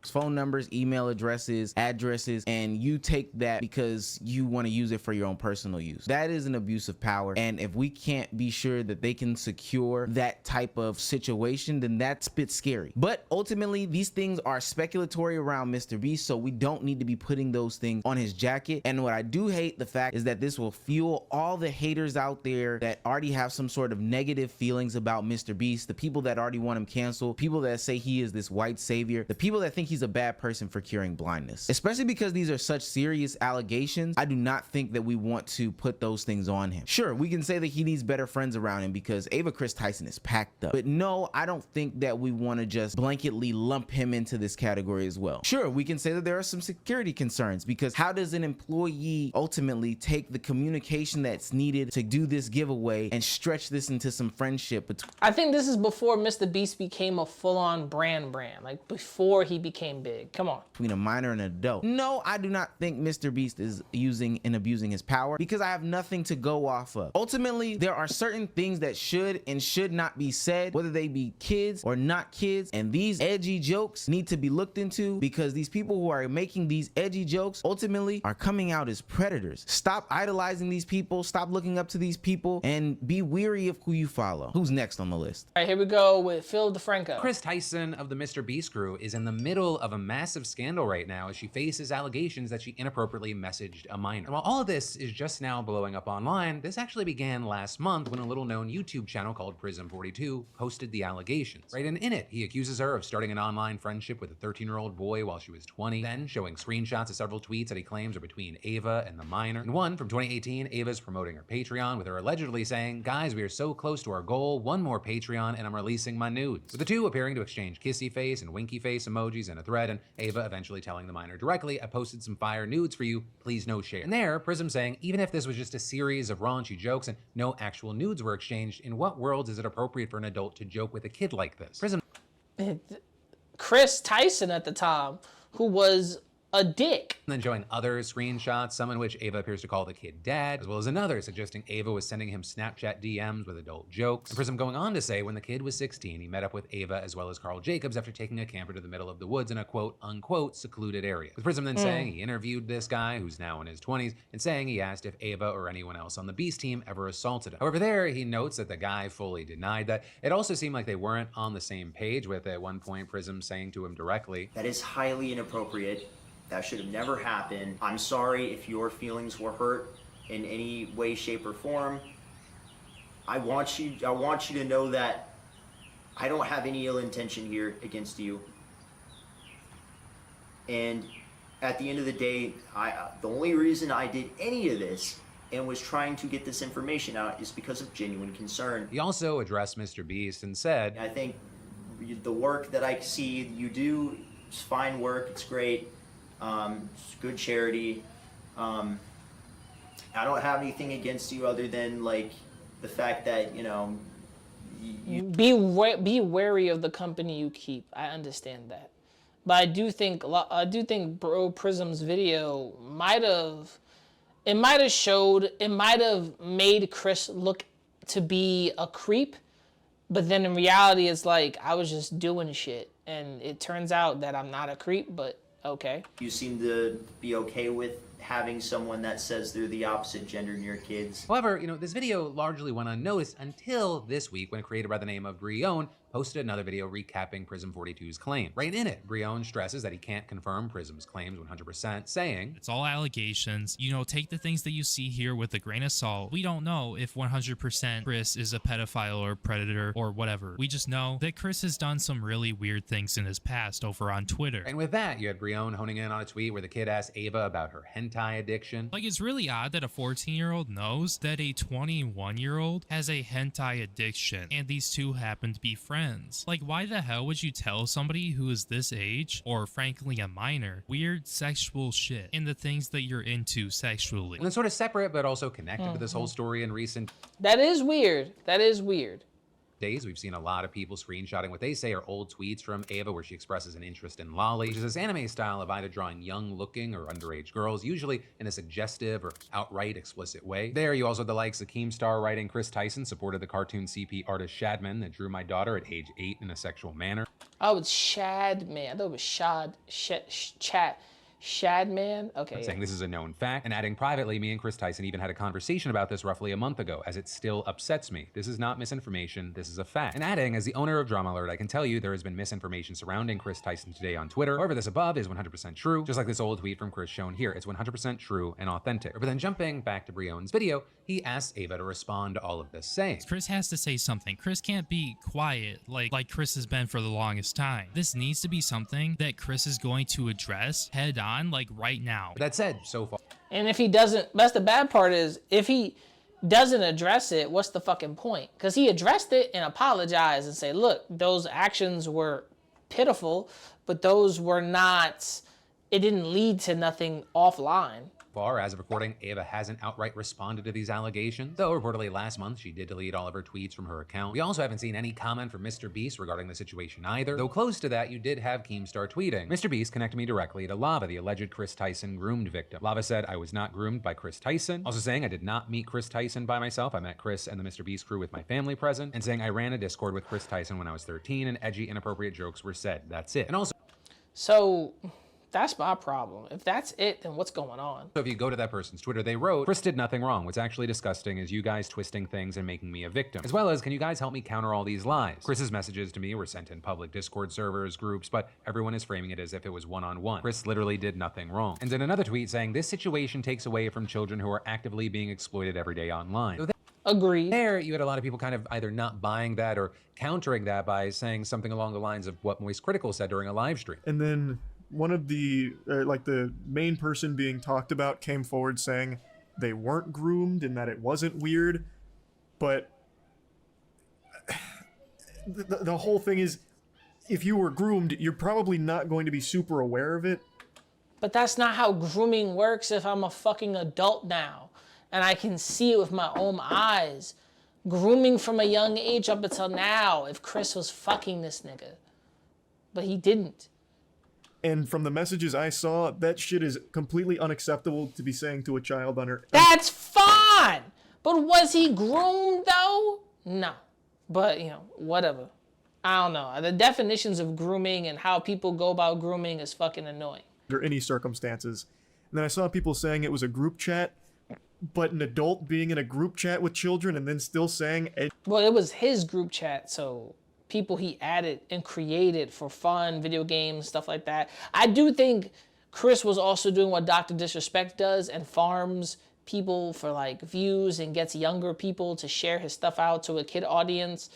Phone numbers, email addresses, addresses, and you take that because you want to use it for your own personal use. That is an abuse of power, and if we can't be sure that they can secure that type of situation, then that's a bit scary. But ultimately, these things are speculatory around MrBeast, so we don't need to be putting those things on his jacket. And what I do hate the fact is that this will fuel all the haters out there that already have some sort of negative feelings about MrBeast, the people that already want him canceled, people that say he is this white savior, the people that think he's a bad person for curing blindness. Especially because these are such serious allegations, I do not think that we want to put those things on him. Sure, we can say that he needs better friends around him because Ava Chris Tyson is packed up, but no, I don't think that we want to just blanketly lump him into this category as well. Sure, we can say that there are some security concerns because how does an employee ultimately take the communication that's needed to do this giveaway and stretch this into some friendship? I think this is before MrBeast became a full-on brand, like before he became big. Come on. Between a minor and an adult. No, I do not think MrBeast is using and abusing his power because I have nothing to go off of. Ultimately, there are certain things that should and should not be said, whether they be kids or not kids, and these edgy jokes need to be looked into because these people who are making these edgy jokes ultimately are coming out as predators. Stop idolizing these people, stop looking up to these people, and be weary of who you follow. Who's next on the list? All right, here we go with Phil DeFranco. Chris Tyson of the MrBeast crew is in the middle of a massive scandal right now as she faces allegations that she inappropriately messaged a minor. And while all of this is just now blowing up online, this actually began last month when a little-known YouTube channel called Prism42 posted the allegations. Right, and in it, he accuses her of starting an online friendship with a 13-year-old boy while she was 20, then showing screenshots of several tweets that he claims are between Ava and the minor. In one from 2018, Ava's promoting her Patreon with her allegedly saying, "Guys, we are so close to our goal, one more Patreon and I'm releasing my nudes." With the two appearing to exchange kissy face and winky face emojis in a thread, and Ava eventually telling the minor directly, I posted some fire nudes for you, please no share. And there, Prism saying, even if this was just a series of raunchy jokes and no actual nudes were exchanged, in what worlds is it appropriate for an adult to joke with a kid like this? Prism Chris Tyson at the time, who was a dick. And then showing other screenshots, some in which Ava appears to call the kid dad, as well as another suggesting Ava was sending him Snapchat DMs with adult jokes. And Prism going on to say when the kid was 16, he met up with Ava as well as Carl Jacobs after taking a camper to the middle of the woods in a quote unquote secluded area. With Prism then saying he interviewed this guy who's now in his 20s and saying he asked if Ava or anyone else on the Beast team ever assaulted him. However, there he notes that the guy fully denied that. It also seemed like they weren't on the same page, with at one point Prism saying to him directly, that is highly inappropriate. That should have never happened. I'm sorry if your feelings were hurt in any way, shape, or form. I want you to know that I don't have any ill intention here against you. And at the end of the day, the only reason I did any of this and was trying to get this information out is because of genuine concern. He also addressed MrBeast and said, I think the work that I see you do is fine work, it's great. It's good charity. I don't have anything against you other than like the fact that, you know, be wary of the company you keep. I understand that, but I do think Bro Prism's video might have made Chris look to be a creep, but then in reality it's like I was just doing shit, and it turns out that I'm not a creep, but okay. You seem to be okay with having someone that says they're the opposite gender near kids. However, this video largely went unnoticed until this week when a creator by the name of Brion posted another video recapping Prism 42's claim. Right in it, Brion stresses that he can't confirm Prism's claims 100%, saying, it's all allegations. Take the things that you see here with a grain of salt. We don't know if 100% Chris is a pedophile or predator or whatever. We just know that Chris has done some really weird things in his past over on Twitter. And with that, you had Brion honing in on a tweet where the kid asked Ava about her hentai addiction. Like, it's really odd that a 14-year-old knows that a 21-year-old has a hentai addiction, and these two happen to be friends. Like, why the hell would you tell somebody who is this age, or frankly a minor, weird sexual shit in the things that you're into sexually? And then sort of separate but also connected to this whole story in recent That is weird. That is weird. days, we've seen a lot of people screenshotting what they say are old tweets from Ava where she expresses an interest in lolly, which is this anime style of either drawing young-looking or underage girls, usually in a suggestive or outright explicit way. There, you also had the likes of Keemstar writing, Chris Tyson supported the cartoon CP artist Shadman that drew my daughter at age 8 in a sexual manner. Oh, it's Shadman. I thought it was Shadman? Okay. Saying this is a known fact, and adding privately, me and Chris Tyson even had a conversation about this roughly a month ago, as it still upsets me. This is not misinformation, this is a fact. And adding, as the owner of Drama Alert, I can tell you there has been misinformation surrounding Chris Tyson today on Twitter. However, this above is 100% true, just like this old tweet from Chris shown here. It's 100% true and authentic. But then jumping back to Brion's video, he asks Ava to respond to all of this, saying, Chris has to say something. Chris can't be quiet like Chris has been for the longest time. This needs to be something that Chris is going to address head on, like right now. That said, so far. And if he doesn't, that's the bad part, is if he doesn't address it, what's the fucking point? Because he addressed it and apologized and say, look, those actions were pitiful, but those were not, it didn't lead to nothing offline. As of recording, Ava hasn't outright responded to these allegations, though reportedly last month she did delete all of her tweets from her account. We also haven't seen any comment from MrBeast regarding the situation either, though close to that you did have Keemstar tweeting, MrBeast connected me directly to Lava, the alleged Chris Tyson groomed victim. Lava said, I was not groomed by Chris Tyson, also saying I did not meet Chris Tyson by myself, I met Chris and the MrBeast crew with my family present, and saying I ran a Discord with Chris Tyson when I was 13 and edgy, inappropriate jokes were said. That's it. And also, so that's my problem. If that's it, then what's going on? So if you go to that person's Twitter, they wrote, Chris did nothing wrong. What's actually disgusting is you guys twisting things and making me a victim. As well as, can you guys help me counter all these lies? Chris's messages to me were sent in public Discord servers, groups, but everyone is framing it as if it was one-on-one. Chris literally did nothing wrong. And then another tweet saying, this situation takes away from children who are actively being exploited every day online. So agreed. There, you had a lot of people kind of either not buying that or countering that by saying something along the lines of what Moist Critical said during a live stream. And then one of the, the main person being talked about came forward saying they weren't groomed and that it wasn't weird. But the whole thing is, if you were groomed, you're probably not going to be super aware of it. But that's not how grooming works if I'm a fucking adult now and I can see it with my own eyes. Grooming from a young age up until now, if Chris was fucking this nigga. But he didn't. And from the messages I saw, that shit is completely unacceptable to be saying to a child on her. That's fine! But was he groomed though? No. But, you know, whatever. I don't know. The definitions of grooming and how people go about grooming is fucking annoying. Under any circumstances. And then I saw people saying it was a group chat, but an adult being in a group chat with children and then still saying... Well, it was his group chat, so people he added and created for fun, video games, stuff like that. I do think Chris was also doing what Dr. Disrespect does and farms people for like views and gets younger people to share his stuff out to a kid audience.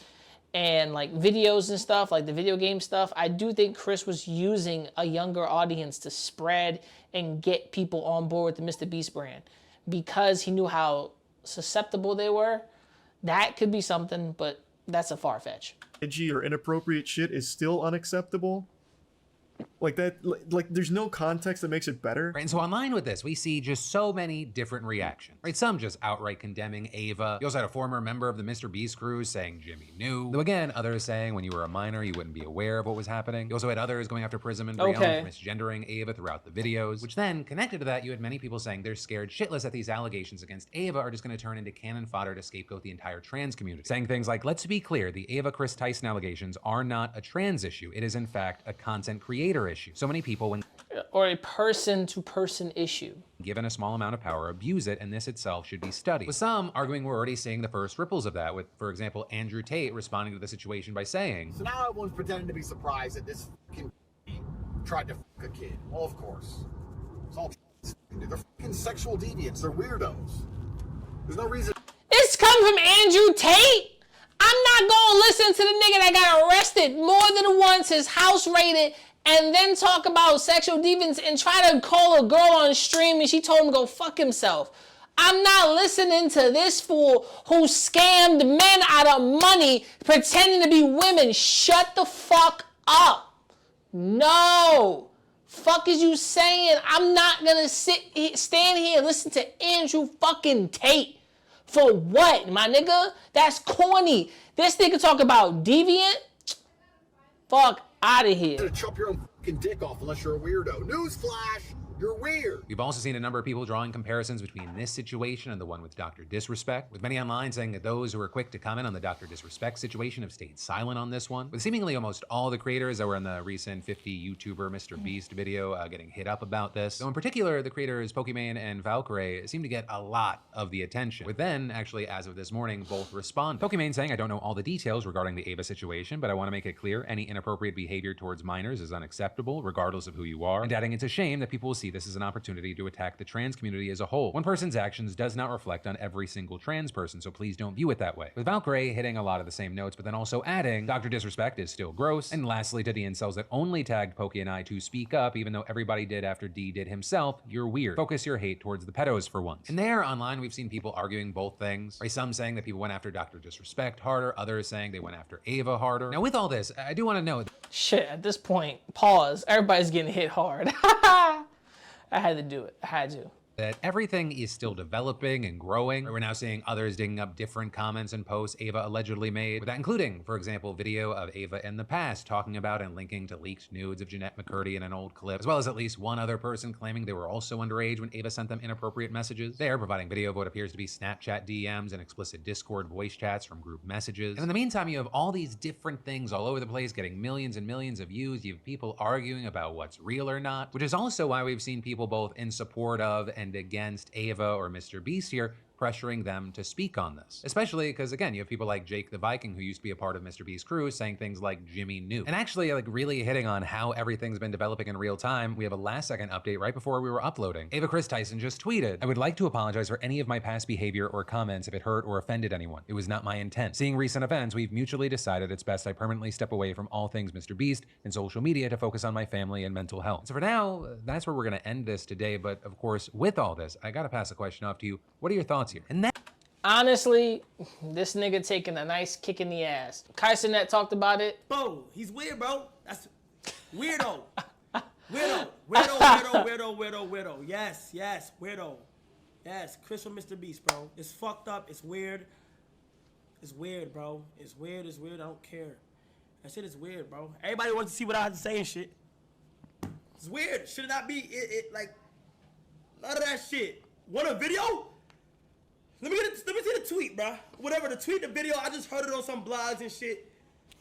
And like videos and stuff, like the video game stuff, I do think Chris was using a younger audience to spread and get people on board with the MrBeast brand because he knew how susceptible they were. That could be something, but that's a far fetch. Edgy or inappropriate shit is still unacceptable. Like that, like there's no context that makes it better. Right, and so online with this, we see just so many different reactions. Right, some just outright condemning Ava. You also had a former member of the MrBeast crew saying Jimmy knew. Though again, others saying when you were a minor, you wouldn't be aware of what was happening. You also had others going after Prism and Brianna for misgendering Ava throughout the videos. Which then, connected to that, you had many people saying they're scared shitless that these allegations against Ava are just going to turn into cannon fodder to scapegoat the entire trans community. Saying things like, let's be clear, the Ava Chris Tyson allegations are not a trans issue. It is in fact a content creator issue. So many people, when or a person-to-person issue, given a small amount of power, abuse it, and this itself should be studied. With some arguing we're already seeing the first ripples of that, with, for example, Andrew Tate responding to the situation by saying, so now everyone's pretending to be surprised that this fucking tried to fuck a kid. Well, of course. It's all they're fucking sexual deviants. They're weirdos. There's no reason. It's come from Andrew Tate? I'm not gonna listen to the nigga that got arrested more than once, his house raided, and then talk about sexual deviance and try to call a girl on stream and she told him to go fuck himself. I'm not listening to this fool who scammed men out of money pretending to be women. Shut the fuck up. No. Fuck is you saying? I'm not gonna stand here and listen to Andrew fucking Tate. For what, my nigga? That's corny. This nigga talk about deviant? Fuck out of here. You're gonna chop your own fucking dick off unless you're a weirdo. Newsflash! You're weird. We've also seen a number of people drawing comparisons between this situation and the one with Dr. Disrespect, with many online saying that those who were quick to comment on the Dr. Disrespect situation have stayed silent on this one, with seemingly almost all the creators that were in the recent 50 YouTuber MrBeast video getting hit up about this. Though in particular, the creators Pokimane and Valkyrie seem to get a lot of the attention, with then, actually as of this morning, both responded. Pokimane saying, I don't know all the details regarding the Ava situation, but I want to make it clear any inappropriate behavior towards minors is unacceptable, regardless of who you are, and adding it's a shame that people will see this as an opportunity to attack the trans community as a whole. One person's actions does not reflect on every single trans person, so please don't view it that way. With Valkyrie hitting a lot of the same notes, but then also adding, Dr. Disrespect is still gross, and lastly to the incels that only tagged Pokey and I to speak up, even though everybody did after D did himself, you're weird. Focus your hate towards the pedos for once. And there, online, we've seen people arguing both things, right? Some saying that people went after Dr. Disrespect harder, others saying they went after Ava harder. Now with all this, I do want to know... Shit, at this point, pause. Everybody's getting hit hard. I had to do it. I had to. That everything is still developing and growing. We're now seeing others digging up different comments and posts Ava allegedly made, with that including, for example, video of Ava in the past talking about and linking to leaked nudes of Jeanette McCurdy in an old clip, as well as at least one other person claiming they were also underage when Ava sent them inappropriate messages. They are providing video of what appears to be Snapchat DMs and explicit Discord voice chats from group messages. And in the meantime, you have all these different things all over the place getting millions and millions of views. You have people arguing about what's real or not, which is also why we've seen people both in support of and against Ava or MrBeast here pressuring them to speak on this. Especially because, again, you have people like Jake the Viking, who used to be a part of MrBeast's crew, saying things like Jimmy knew. And actually, like, really hitting on how everything's been developing in real time, we have a last-second update right before we were uploading. Ava Chris Tyson just tweeted, I would like to apologize for any of my past behavior or comments if it hurt or offended anyone. It was not my intent. Seeing recent events, we've mutually decided it's best I permanently step away from all things MrBeast and social media to focus on my family and mental health. So for now, that's where we're gonna end this today, but of course, with all this, I gotta pass the question off to you. What are your thoughts here? And that honestly, this nigga taking a nice kick in the ass. Tyson that talked about it. Bro, he's weird, bro. That's weirdo. Weirdo. Yes, weirdo. Yes, Chris from MrBeast, bro. It's fucked up. It's weird. It's weird, bro. It's weird. I don't care. That shit is weird, bro. Everybody wants to see what I have to say and shit. It's weird. Should it not be? Like none of that shit. Want a video? Let me see the tweet, bro. Whatever the tweet, the video. I just heard it on some blogs and shit.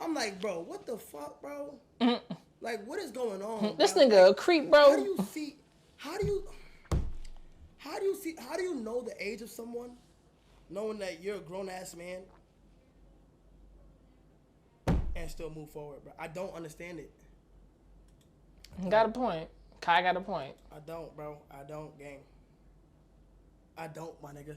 I'm like, bro, what the fuck, bro? Like, what is going on? This nigga a creep, bro. How do you know the age of someone, knowing that you're a grown ass man, and still move forward, bro? I don't understand it. Got a point. Kai got a point. I don't, bro. I don't, gang. I don't, my nigga.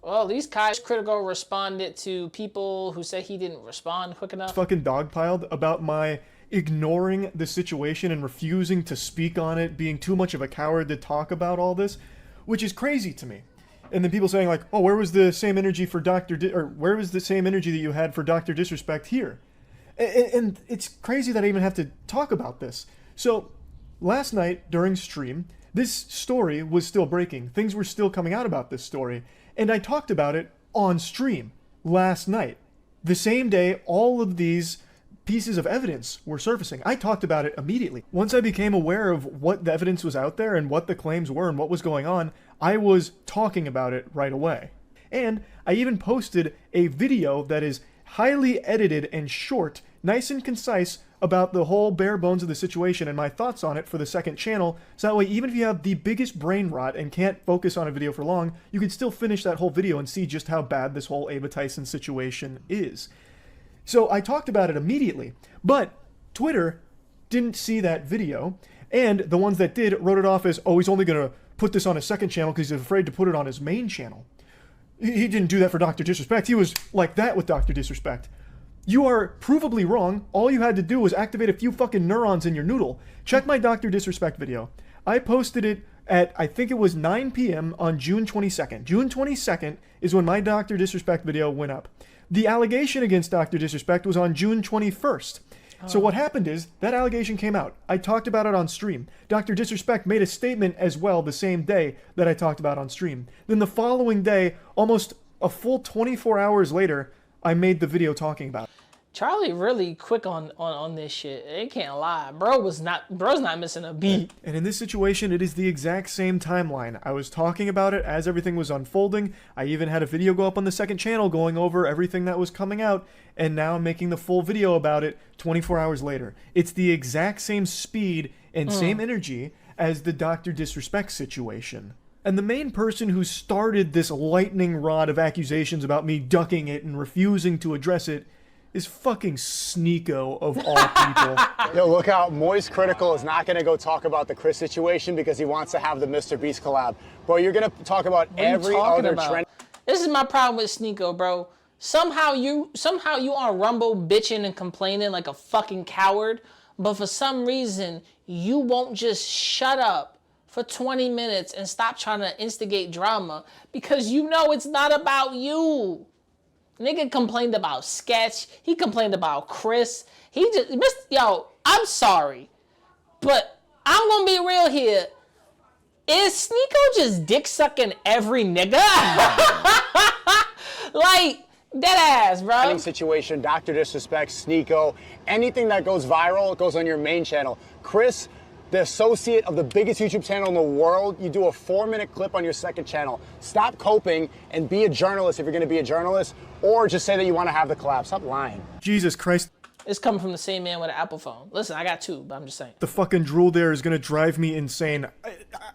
Well, at least Kai's Critical responded to people who said he didn't respond quick enough. Fucking dogpiled about my ignoring the situation and refusing to speak on it, being too much of a coward to talk about all this, which is crazy to me. And then people saying like, oh, where was the same energy for where was the same energy that you had for Dr. Disrespect here? And it's crazy that I even have to talk about this. So last night during stream, this story was still breaking. Things were still coming out about this story. And I talked about it on stream last night. The same day all of these pieces of evidence were surfacing. I talked about it immediately. Once I became aware of what the evidence was out there and what the claims were and what was going on, I was talking about it right away. And I even posted a video that is highly edited and short, nice and concise, about the whole bare bones of the situation and my thoughts on it for the second channel, so that way even if you have the biggest brain rot and can't focus on a video for long, you can still finish that whole video and see just how bad this whole Ava Tyson situation is. So I talked about it immediately, but Twitter didn't see that video, and the ones that did wrote it off as, oh, he's only going to put this on his second channel because he's afraid to put it on his main channel. He didn't do that for Dr. Disrespect. He was like that with Dr. Disrespect. You are provably wrong. All you had to do was activate a few fucking neurons in your noodle. Check my Dr. Disrespect video. I posted it at, I think it was 9 p.m. on June 22nd. June 22nd is when my Dr. Disrespect video went up. The allegation against Dr. Disrespect was on June 21st. So what happened is, that allegation came out. I talked about it on stream. Dr. Disrespect made a statement as well the same day that I talked about on stream. Then the following day, almost a full 24 hours later, I made the video talking about it. Charlie really quick on this shit. It can't lie. Bro's not missing a beat. And in this situation, it is the exact same timeline. I was talking about it as everything was unfolding. I even had a video go up on the second channel going over everything that was coming out. And now I'm making the full video about it 24 hours later. It's the exact same speed and same energy as the Dr. Disrespect situation. And the main person who started this lightning rod of accusations about me ducking it and refusing to address it is fucking Sneeko of all people. Yo, look out. Moist Critical is not going to go talk about the Chris situation because he wants to have the MrBeast collab. Bro, you're going to talk about every other trend. This is my problem with Sneeko, bro. Somehow you on Rumble bitching and complaining like a fucking coward, but for some reason you won't just shut up for 20 minutes and stop trying to instigate drama because you know it's not about you. Nigga complained about Sketch. He complained about Chris. Yo, I'm sorry, but I'm gonna be real here. Is Sneeko just dick sucking every nigga? Like, dead ass, bro. Any situation, Dr. Disrespect, Sneeko, anything that goes viral goes on your main channel. Chris, the associate of the biggest YouTube channel in the world, you do a 4-minute clip on your second channel. Stop coping and be a journalist if you're going to be a journalist, or just say that you want to have the collab. Stop lying. Jesus Christ. It's coming from the same man with an Apple phone. Listen, I got two, but I'm just saying. The fucking drool there is going to drive me insane.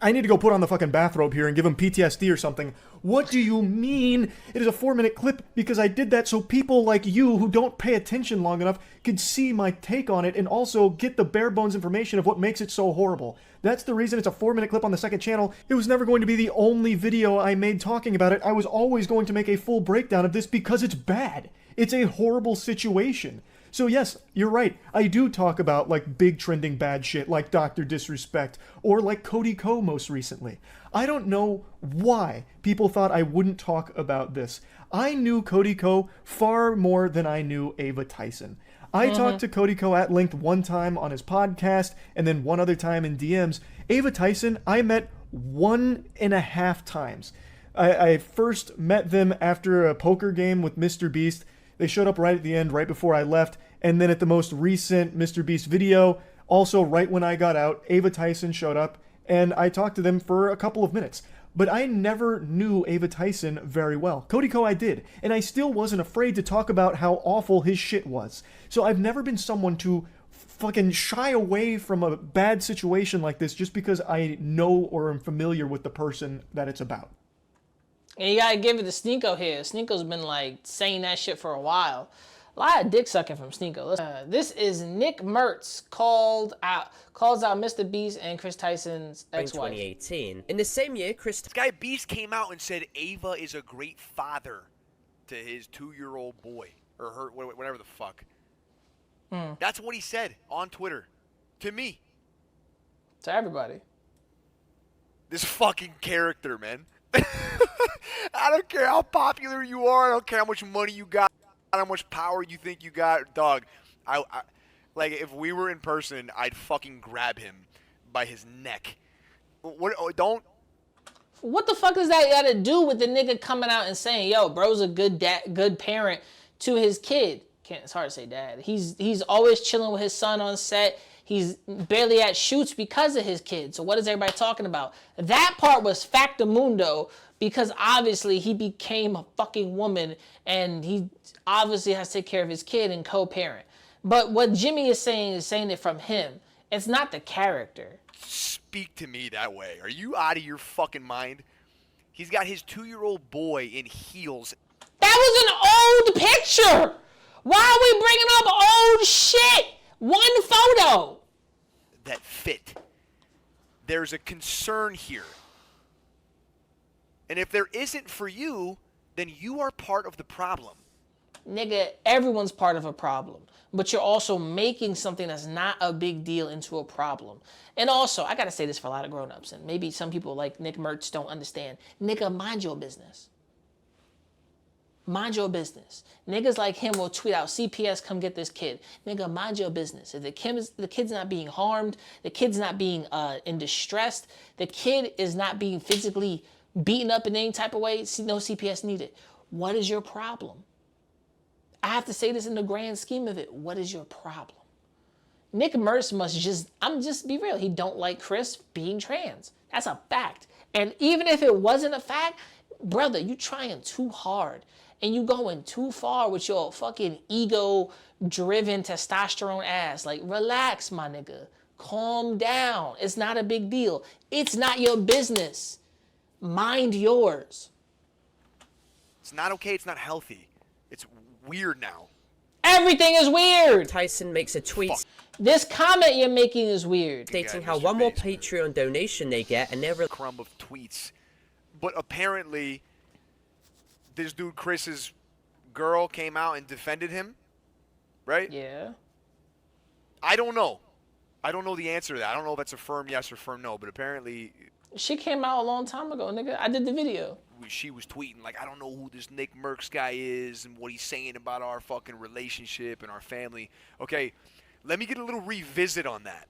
I need to go put on the fucking bathrobe here and give him PTSD or something. What do you mean it is a 4-minute clip? Because I did that so people like you who don't pay attention long enough could see my take on it and also get the bare bones information of what makes it so horrible. That's the reason it's a 4-minute clip on the second channel. It was never going to be the only video I made talking about it. I was always going to make a full breakdown of this because it's bad. It's a horrible situation. So yes, you're right. I do talk about like big trending bad shit like Dr. Disrespect or like Cody Ko most recently. I don't know why people thought I wouldn't talk about this. I knew Cody Ko far more than I knew Ava Tyson. I talked to Cody Ko at length one time on his podcast and then one other time in DMs. Ava Tyson, I met 1.5 times. I first met them after a poker game with MrBeast. They showed up right at the end, right before I left. And then at the most recent MrBeast video, also right when I got out, Ava Tyson showed up and I talked to them for a couple of minutes. But I never knew Ava Tyson very well. Cody Ko I did, and I still wasn't afraid to talk about how awful his shit was. So I've never been someone to fucking shy away from a bad situation like this just because I know or am familiar with the person that it's about. And you gotta give it to Sneeko here. Sneeko's been like saying that shit for a while. A lot of dick sucking from Sneeko. This is Nick Mertz calls out MrBeast and Chris Tyson's ex-wife. 2018. In the same year, This guy Beast came out and said Ava is a great father to his 2-year-old boy. Or her, whatever the fuck. That's what he said on Twitter. To me. To everybody. This fucking character, man. I don't care how popular you are. I don't care how much money you got. How much power you think you got. Dog, I like, if we were in person, I'd fucking grab him by his neck. What the fuck does that got to do with the nigga coming out and saying, yo, bro's a good parent to his kid? It's hard to say dad. He's always chilling with his son on set. He's barely at shoots because of his kid. So what is everybody talking about? That part was factamundo because obviously he became a fucking woman and he obviously has to take care of his kid and co-parent. But what Jimmy is saying it from him. It's not the character. Speak to me that way. Are you out of your fucking mind? He's got his 2-year-old boy in heels. That was an old picture. Why are we bringing up old shit? One photo that fit. There's a concern here. And if there isn't for you, then you are part of the problem. Nigga, everyone's part of a problem. But you're also making something that's not a big deal into a problem. And also, I gotta say this for a lot of grown-ups, and maybe some people like Nick Mertz don't understand. Nigga, mind your business. Mind your business. Niggas like him will tweet out, CPS, come get this kid. Nigga, mind your business. If the kid's not being harmed, the kid's not being in distress, the kid is not being physically beaten up in any type of way, no CPS needed. What is your problem? I have to say this in the grand scheme of it. What is your problem? Nick Mertz must just be real. He don't like Chris being trans. That's a fact. And even if it wasn't a fact, brother, you trying too hard. And you going too far with your fucking ego-driven testosterone ass. Like, relax, my nigga. Calm down. It's not a big deal. It's not your business. Mind yours. It's not okay. It's not healthy. It's weird now. Everything is weird. Tyson makes a tweet. This comment you're making is weird. Stating how one more Patreon donation they get and never crumb of tweets. But apparently, this dude Chris's girl came out and defended him, right? Yeah. I don't know. I don't know the answer to that. I don't know if that's a firm yes or firm no, but apparently... She came out a long time ago, nigga. I did the video. She was tweeting, like, I don't know who this Nick Merckx guy is and what he's saying about our fucking relationship and our family. Okay, let me get a little revisit on that.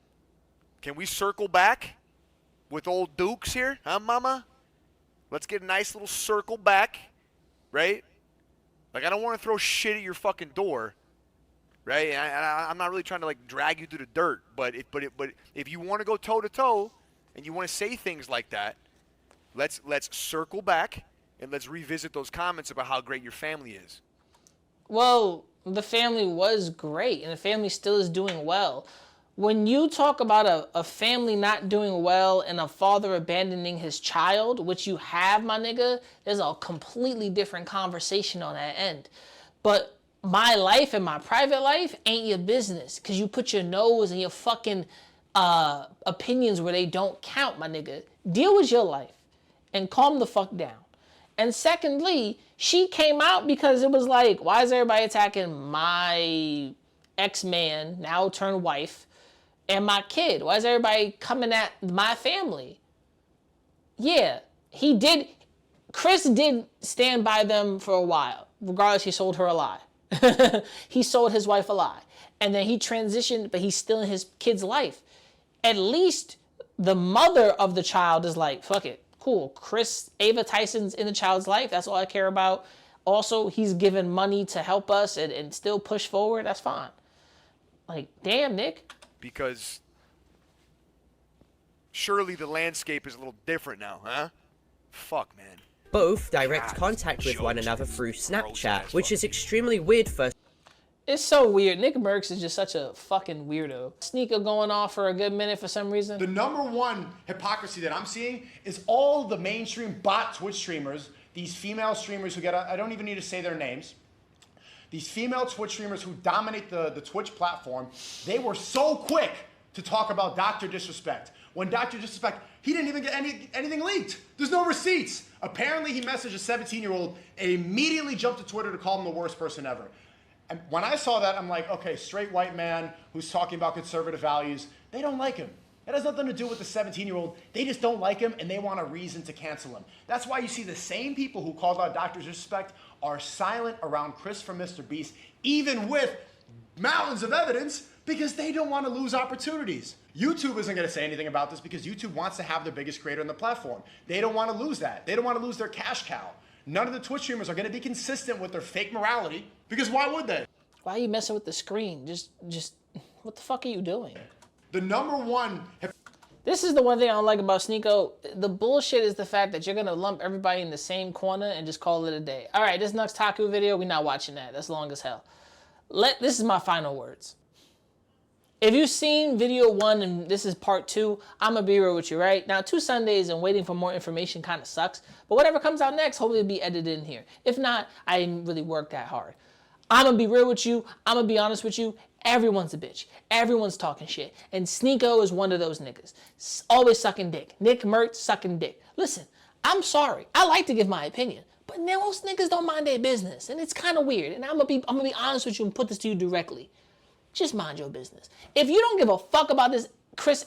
Can we circle back with old Dukes here, huh, mama? Let's get a nice little circle back, right? Like, I don't want to throw shit at your fucking door, right? I'm not really trying to, like, drag you through the dirt, but if you want to go toe-to-toe and you want to say things like that, let's circle back and let's revisit those comments about how great your family is. Well, the family was great, and the family still is doing well. When you talk about a family not doing well and a father abandoning his child, which you have, my nigga, there's a completely different conversation on that end. But my life and my private life ain't your business, because you put your nose in your fucking opinions where they don't count, my nigga. Deal with your life and calm the fuck down. And secondly, she came out because it was like, why is everybody attacking my ex-man, now turned wife, and my kid. Why is everybody coming at my family? Yeah, Chris did stand by them for a while. Regardless, he sold her a lie. He sold his wife a lie. And then he transitioned, but he's still in his kid's life. At least the mother of the child is like, fuck it, cool. Ava Tyson's in the child's life. That's all I care about. Also, he's given money to help us and still push forward. That's fine. Like, damn, Nick. Because surely the landscape is a little different now, huh? Fuck, man. Both direct contact with one another through Snapchat, which is extremely weird for... It's so weird. Nick Merckx is just such a fucking weirdo. Sneaker going off for a good minute for some reason. The number one hypocrisy that I'm seeing is all the mainstream bot Twitch streamers, these female streamers who get, I don't even need to say their names, these female Twitch streamers who dominate the Twitch platform, they were so quick to talk about Dr. Disrespect. When Dr. Disrespect, he didn't even get anything leaked. There's no receipts. Apparently he messaged a 17-year-old and immediately jumped to Twitter to call him the worst person ever. And when I saw that, I'm like, okay, straight white man who's talking about conservative values, they don't like him. It has nothing to do with the 17-year-old. They just don't like him, and they want a reason to cancel him. That's why you see the same people who called out Dr. Disrespect are silent around Chris from MrBeast, even with mountains of evidence, because they don't want to lose opportunities. YouTube isn't going to say anything about this because YouTube wants to have the biggest creator on the platform. They don't want to lose that. They don't want to lose their cash cow. None of the Twitch streamers are going to be consistent with their fake morality, because why would they? Why are you messing with the screen? Just, what the fuck are you doing? The number one... This is the one thing I don't like about Sneeko. The bullshit is the fact that you're going to lump everybody in the same corner and just call it a day. All right, this next Taku video, we're not watching that. That's long as hell. This is my final words. If you've seen video 1 and this is part 2, I'm going to be real with you, right? Now, 2 Sundays and waiting for more information kind of sucks, but whatever comes out next, hopefully it'll be edited in here. If not, I didn't really work that hard. I'm going to be real with you. I'm going to be honest with you. Everyone's a bitch. Everyone's talking shit. And Sneeko is one of those niggas. Always sucking dick. Nick Merckx sucking dick. Listen, I'm sorry. I like to give my opinion, but most niggas don't mind their business, and it's kind of weird. And I'm going to be honest with you and put this to you directly. Just mind your business. If you don't give a fuck about this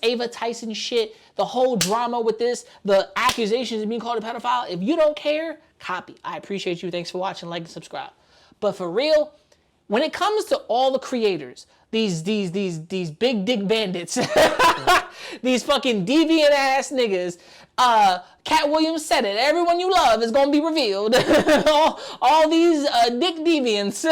Ava Tyson shit, the whole drama with this, the accusations of being called a pedophile, if you don't care, copy. I appreciate you. Thanks for watching, like, and subscribe. But for real, when it comes to all the creators, these big dick bandits, these fucking deviant ass niggas, Cat Williams said it, everyone you love is gonna be revealed. all these dick deviants.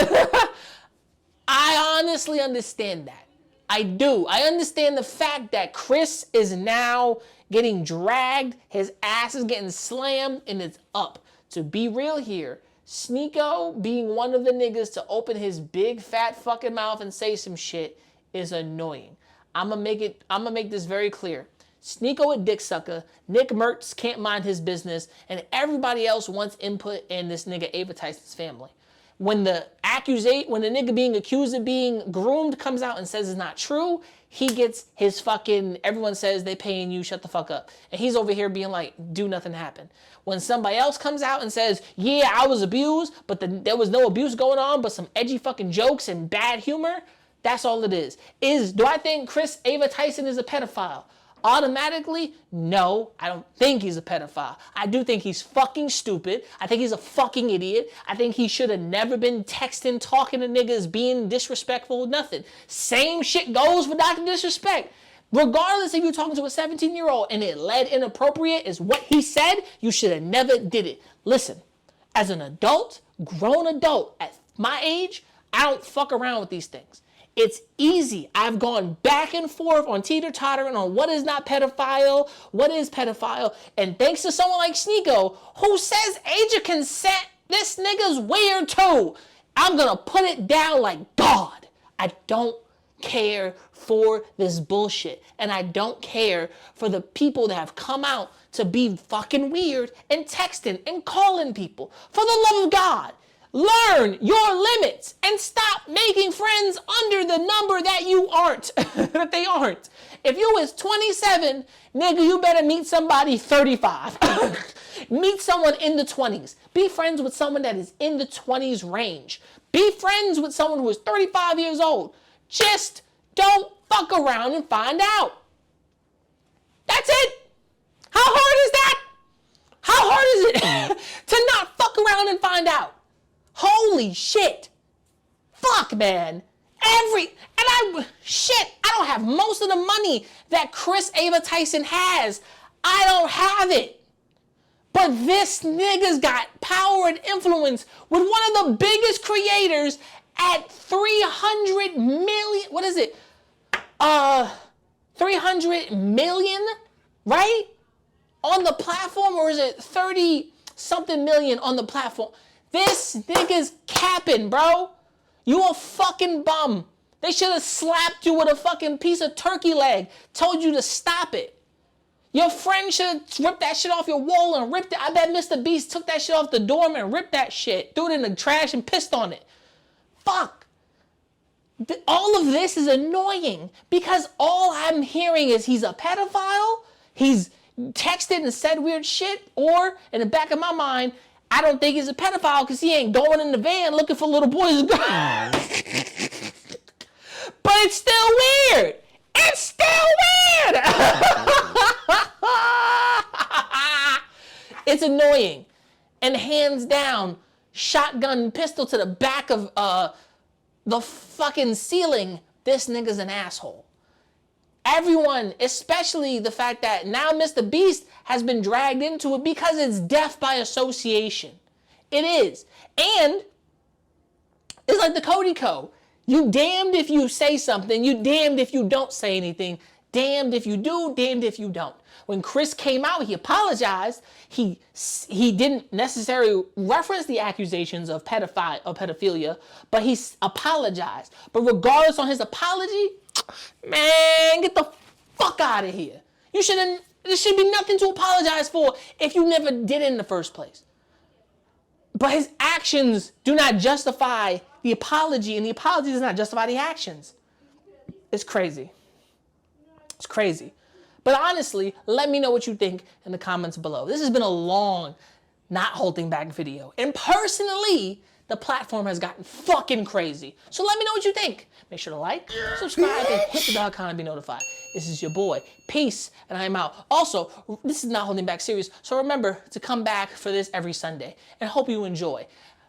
I honestly understand that. I do. I understand the fact that Chris is now getting dragged, his ass is getting slammed, and it's up. To be real here, Sneeko being one of the niggas to open his big fat fucking mouth and say some shit is annoying. I'm gonna make this very clear. Sneeko a dick sucker, Nick Merckx can't mind his business, and everybody else wants input in this nigga Ava Tyson's family. When the nigga being accused of being groomed comes out and says it's not true, he gets his fucking, everyone says they paying you, shut the fuck up. And he's over here being like, do nothing happen. When somebody else comes out and says, yeah, I was abused, but there was no abuse going on, but some edgy fucking jokes and bad humor, that's all it is. Do I think Ava Tyson is a pedophile? Automatically, no, I don't think he's a pedophile. I do think he's fucking stupid. I think he's a fucking idiot. I think he should have never been texting, talking to niggas, being disrespectful, nothing. Same shit goes for Dr. Disrespect. Regardless if you're talking to a 17-year-old and it led inappropriate is what he said, you should have never did it. Listen, as an adult, grown adult, at my age, I don't fuck around with these things. It's easy. I've gone back and forth on teeter-tottering on what is not pedophile, what is pedophile, and thanks to someone like Sneeko, who says age of consent, this nigga's weird too. I'm gonna put it down like God. I don't care for this bullshit, and I don't care for the people that have come out to be fucking weird and texting and calling people. For the love of God, learn your limits and stop making friends under the number that you aren't, that they aren't. If you was 27, nigga, you better meet somebody 35. Meet someone in the 20s. Be friends with someone that is in the 20s range. Be friends with someone who is 35 years old. Just don't fuck around and find out. That's it. How hard is that? How hard is it to not fuck around and find out? Holy shit. Fuck, man. I don't have most of the money that Chris Ava Tyson has. I don't have it. But this nigga's got power and influence with one of the biggest creators at 300 million. What is it? 300 million, right? On the platform, or is it 30 something million on the platform? This nigga's capping, bro. You a fucking bum. They should have slapped you with a fucking piece of turkey leg, told you to stop it. Your friend should have ripped that shit off your wall and ripped it. I bet MrBeast took that shit off the dorm and ripped that shit, threw it in the trash and pissed on it. Fuck. All of this is annoying because all I'm hearing is he's a pedophile, he's texted and said weird shit, or in the back of my mind, I don't think he's a pedophile because he ain't going in the van looking for little boys and girls. But it's still weird. It's still weird. It's annoying. And hands down, shotgun pistol to the back of the fucking ceiling, this nigga's an asshole. Everyone, especially the fact that now MrBeast has been dragged into it because it's death by association. It is. And it's like the Cody Co. You damned if you say something, you damned if you don't say anything, damned if you do, damned if you don't. When Chris came out, he apologized. He didn't necessarily reference the accusations of pedophilia, but he apologized. But regardless on his apology, man, get the fuck out of here. There should be nothing to apologize for if you never did it in the first place. But his actions do not justify the apology, and the apology does not justify the actions. It's crazy. It's crazy. But honestly, let me know what you think in the comments below. This has been a long, not holding back video. And personally, the platform has gotten fucking crazy. So let me know what you think. Make sure to like, subscribe, and hit the bell icon to be notified. This is your boy. Peace, and I'm out. Also, this is Not Holding Back series, so remember to come back for this every Sunday. And hope you enjoy.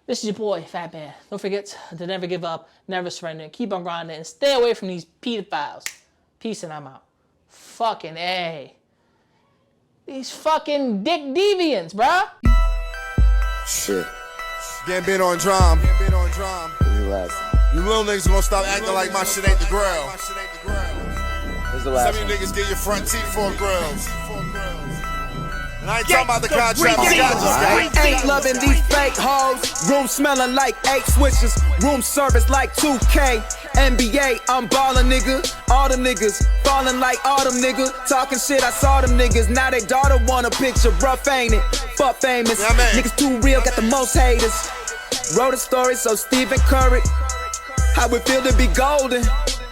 This is your boy, Fat Man. Don't forget to never give up, never surrender, keep on grinding, and stay away from these pedophiles. Peace, and I'm out. Fucking A. These fucking dick deviants, bruh. Shit. Getting on drum. You little niggas gonna stop acting like my shit ain't the grill. Some of you niggas get your front teeth for grills. And I ain't talking about the contract. Ain't loving these fake hoes. Room smelling like 8 switches. Room service like 2K. NBA, I'm ballin', nigga. All them niggas falling like autumn, nigga. Talking shit, I saw them niggas. Now they daughter want a picture. Rough, ain't it? Fuck famous. Niggas too real, got the most haters. Wrote a story so Stephen Curry. How it feel to be golden.